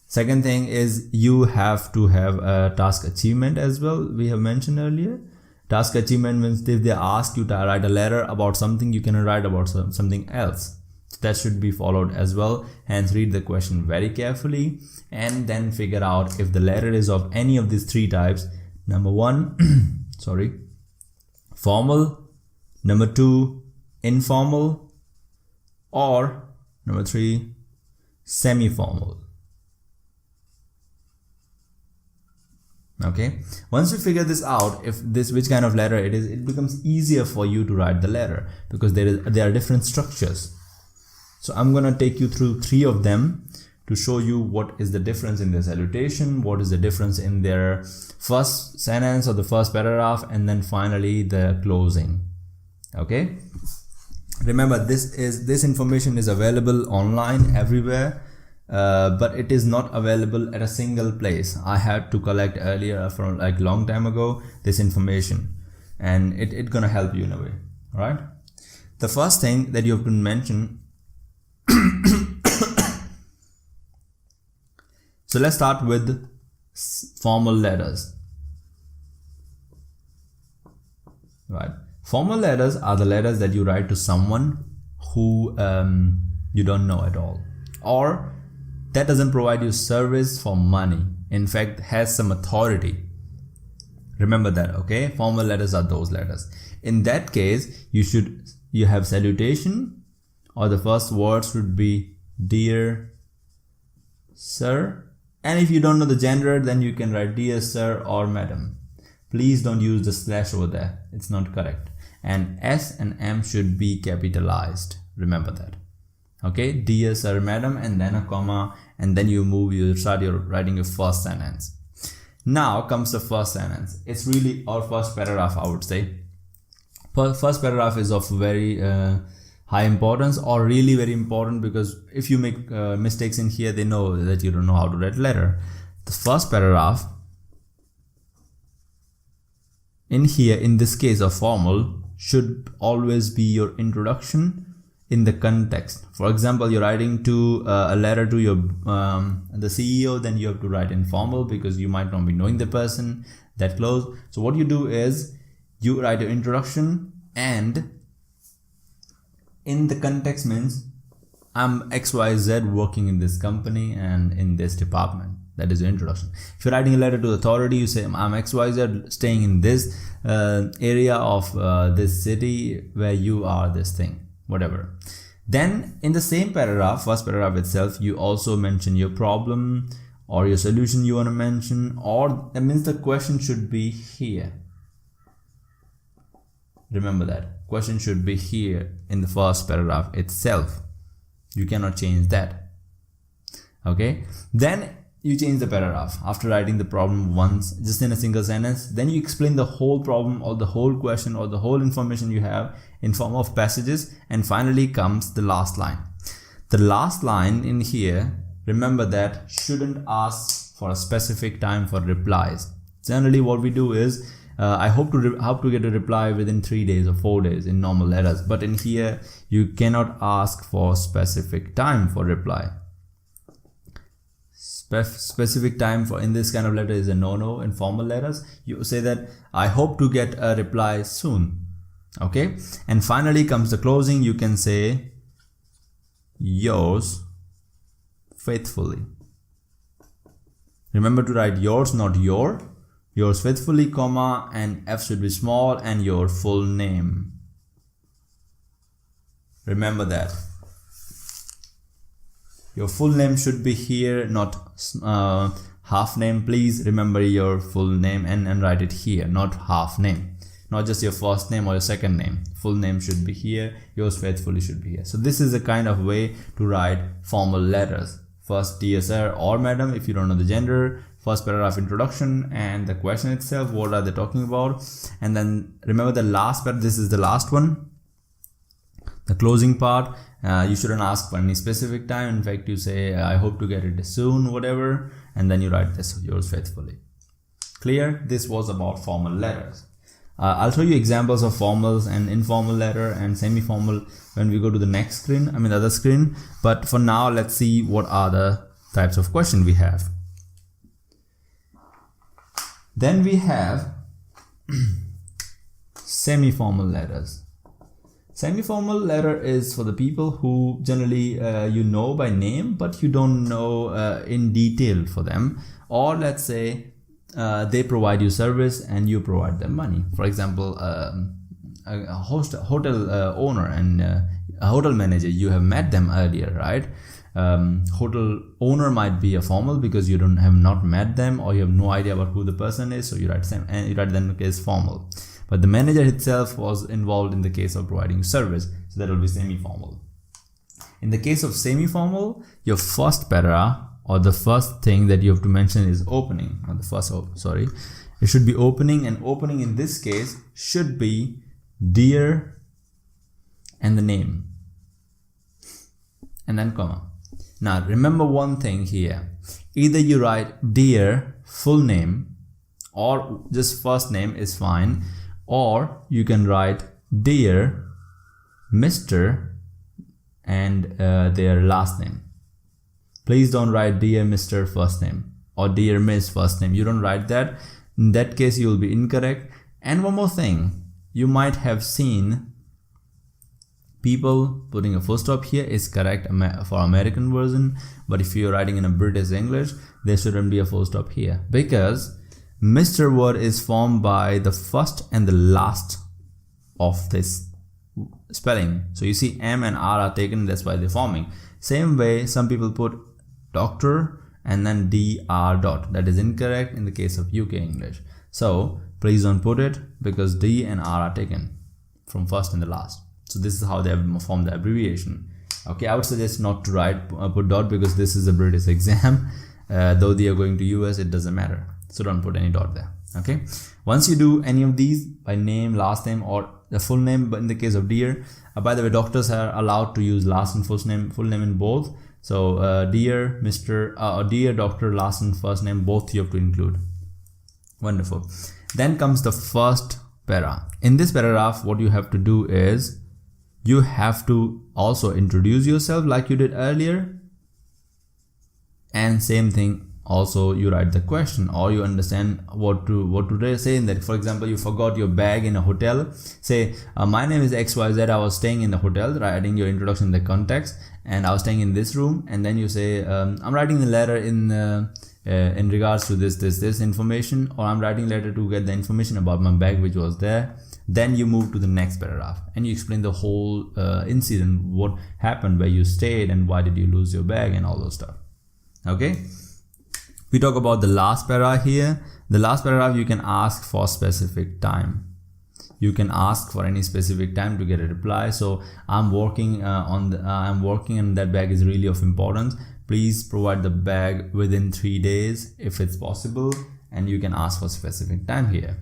Second thing is you have to have a task achievement as well. We have mentioned earlier. Task achievement means if they ask you to write a letter about something, you can write about something else. That should be followed as well. Hence, read the question very carefully and then figure out if the letter is of any of these 3 types. Number 1, formal. Number 2, informal. Or number 3, semi-formal. Okay, once you figure this out, which kind of letter it is, it becomes easier for you to write the letter, because there are different structures. So I'm gonna take you through 3 of them to show you what is the difference in their salutation, what is the difference in their first sentence or the first paragraph, and then finally the closing. Okay, remember, this information is available online everywhere, but it is not available at a single place. I had to collect earlier from like long time ago this information, and it gonna help you in a way. All right, the first thing that you have to mention. So let's start with formal letters. Right, formal letters are the letters that you write to someone who you don't know at all, or that doesn't provide you service for money, in fact has some authority. Remember that. Okay, formal letters are those letters. In that case, you have salutation, or the first words would be dear sir, and if you don't know the gender, then you can write dear sir or madam. Please don't use the slash over there, it's not correct. And S and M should be capitalized, remember that. Okay, dear sir, madam, and then a comma, and then you start writing your first sentence. Now comes the first sentence. It's really our first paragraph, I would say. First paragraph is of very high importance, or really very important, because if you make mistakes in here, they know that you don't know how to write letter. the first paragraph in here, in this case of formal, should always be your introduction in the context. For example, you're writing to a letter to your the CEO, then you have to write informal because you might not be knowing the person that close. So what you do is you write your introduction, and in the context means I'm XYZ working in this company and in this department. That is your introduction. If you're writing a letter to the authority, you say I'm XYZ staying in this area of this city where you are this thing, whatever. Then in the same paragraph, first paragraph itself, you also mention your problem or your solution you want to mention, or that means the question should be here. Remember that question should be here in the first paragraph itself. You cannot change that. Okay, then you change the paragraph after writing the problem once, just in a single sentence. Then you explain the whole problem or the whole question or the whole information you have in form of passages, and finally comes the last line. The last line in here, remember that shouldn't ask for a specific time for replies. Generally what we do is I hope to get a reply within 3 days or 4 days in normal letters, but in here you cannot ask for specific time for reply. Specific time for in this kind of letter is a no-no. In formal letters you say that I hope to get a reply soon. Okay, and finally comes the closing. You can say yours faithfully. Remember to write yours, not your. Yours faithfully, comma, and F should be small, and your full name. Remember that. Your full name should be here, not half name. Please remember your full name and write it here, not half name. Not just your first name or your second name. Full name should be here. Yours faithfully should be here. So this is a kind of way to write formal letters. First, dear sir or madam, if you don't know the gender. First paragraph introduction and the question itself. What are they talking about? And then remember the last part. This is the last one. The closing part. You shouldn't ask for any specific time. In fact, you say I hope to get it soon, whatever, and then you write this, yours faithfully. Clear? This was about formal letters. I'll show you examples of formals and informal letter and semi-formal when we go to the next screen, the other screen. But for now, let's see what are the types of question we have. Then we have semi-formal letters. Semi-formal letter is for the people who generally you know by name, but you don't know in detail for them. Or let's say they provide you service and you provide them money. For example, a hotel owner and a hotel manager, you have met them earlier, right? Hotel owner might be a formal because you have not met them, or you have no idea about who the person is, so you write them, and you write them in the case formal. But the manager itself was involved in the case of providing service, so that will be semi-formal. In the case of semi-formal, your first paragraph or the first thing that you have to mention is opening. Not the first, sorry. It should be opening, and opening in this case should be dear and the name and then comma. Now remember one thing here. Either you write dear full name or just first name is fine, or you can write dear Mr. and their last name. Please don't write dear Mr. first name or dear Miss first name. You don't write that. In that case you will be incorrect. And one more thing, you might have seen people putting a full stop here is correct for American version, but if you're writing in a British English, there shouldn't be a full stop here, because Mr. word is formed by the first and the last of this spelling. So you see M and R are taken, that's why they're forming. Same way some people put doctor and then DR dot. That is incorrect in the case of UK English. So please don't put it, because D and R are taken from first and the last. So this is how they have formed the abbreviation. Okay, I would suggest not to write put dot, because this is a British exam. Though they are going to US, it doesn't matter. So don't put any dot there. Okay. Once you do any of these by name, last name, or the full name, but in the case of dear, by the way, doctors are allowed to use last and full name in both. So dear Mr. Dear Dr. last and first name, both you have to include. Wonderful. Then comes the first para. In this paragraph, what you have to do is you have to also introduce yourself like you did earlier, and same thing, also you write the question, or you understand what to say in that. For example, you forgot your bag in a hotel. Say, my name is XYZ, I was staying in the hotel, writing your introduction in the context, and I was staying in this room. And then you say, I'm writing the letter in regards to this information, or I'm writing letter to get the information about my bag which was there. Then you move to the next paragraph and you explain the whole incident, what happened, where you stayed, and why did you lose your bag, and all those stuff. Okay, we talk about the last paragraph here. The last paragraph, you can ask for specific time. You can ask for any specific time to get a reply. So I'm working and that bag is really of importance. Please provide the bag within 3 days if it's possible, and you can ask for specific time here.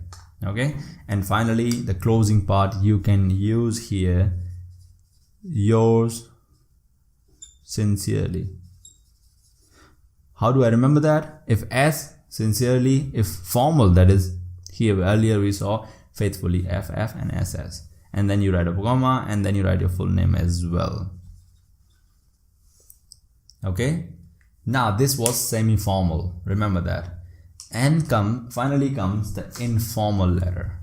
Okay, and finally the closing part, you can use here yours sincerely. How do I remember that? If S, sincerely. If formal, that is here earlier we saw faithfully, FF and SS. And then you write a comma, and then you write your full name as well. Okay. Now this was semi-formal. Remember that. And finally comes the informal letter.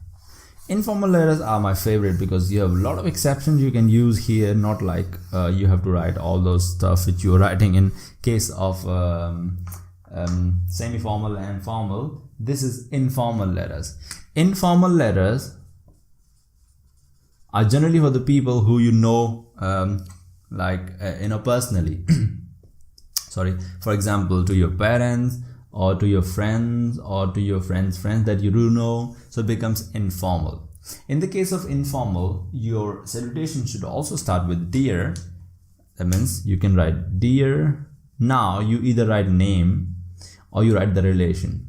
Informal letters are my favorite because you have a lot of exceptions you can use here, not like you have to write all those stuff which you are writing in case of semi-formal and formal. This is informal letters. Informal letters are generally for the people who you know, personally. Sorry, for example, to your parents, or to your friends, or to your friends' friends that you do know. So it becomes informal. In the case of informal, your salutation should also start with dear. That means you can write dear. Now you either write name or you write the relation.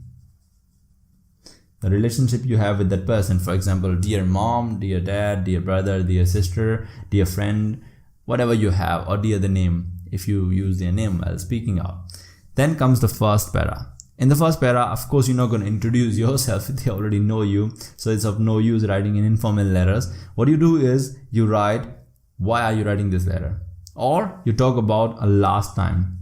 The relationship you have with that person. For example, dear mom, dear dad, dear brother, dear sister, dear friend, whatever you have, or dear the name if you use their name while speaking out. Then comes the first para. In the first para, of course, you're not going to introduce yourself. They already know you. So it's of no use writing in informal letters. What you do is you write, why are you writing this letter? Or you talk about a last time.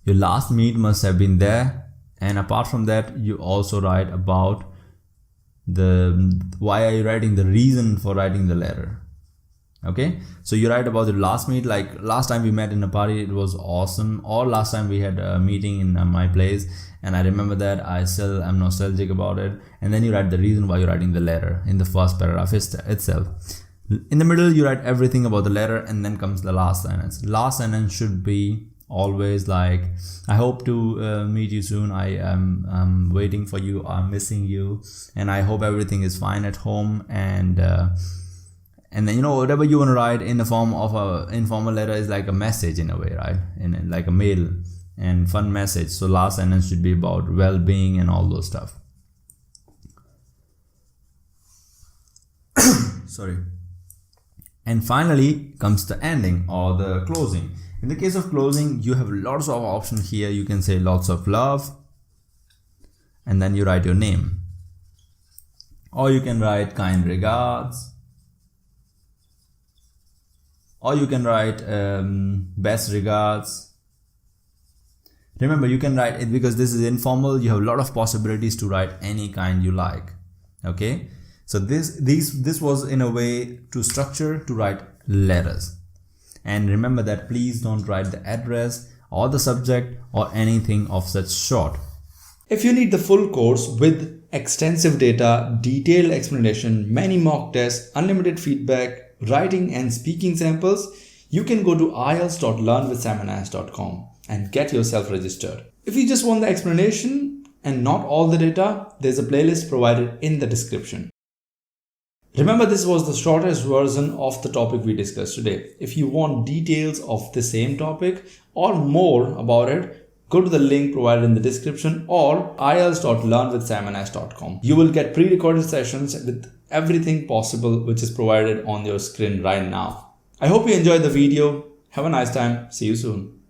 Your last meet must have been there. And apart from that, you also write about why are you writing, the reason for writing the letter. Okay, so you write about the last meet, like last time we met in a party, it was awesome, or last time we had a meeting in my place and I remember that, I'm nostalgic about it. And then you write the reason why you're writing the letter in the first paragraph itself. In the middle, you write everything about the letter, and then comes the last sentence. Last sentence should be always like, I hope to meet you soon, I'm waiting for you, I'm missing you, and I hope everything is fine at home. And then, whatever you want to write in the form of a informal letter is like a message in a way, right? In like a mail and fun message. So last sentence should be about well-being and all those stuff. Sorry. And finally comes the ending or the closing. In the case of closing, you have lots of options here. You can say lots of love, and then you write your name. Or you can write kind regards. Or you can write best regards. Remember, you can write it because this is informal. You have a lot of possibilities to write any kind you like. Okay. So this was in a way to structure to write letters. And remember that please don't write the address or the subject or anything of such sort. If you need the full course with extensive data, detailed explanation, many mock tests, unlimited feedback, writing and speaking samples, you can go to IELTS.learnwithsimonash.com and get yourself registered. If you just want the explanation and not all the data, there's a playlist provided in the description. Remember, this was the shortest version of the topic we discussed today. If you want details of the same topic or more about it, go to the link provided in the description or IELTS.learnwithsimonash.com. You will get pre-recorded sessions with everything possible which is provided on your screen right now. I hope you enjoyed the video. Have a nice time. See you soon.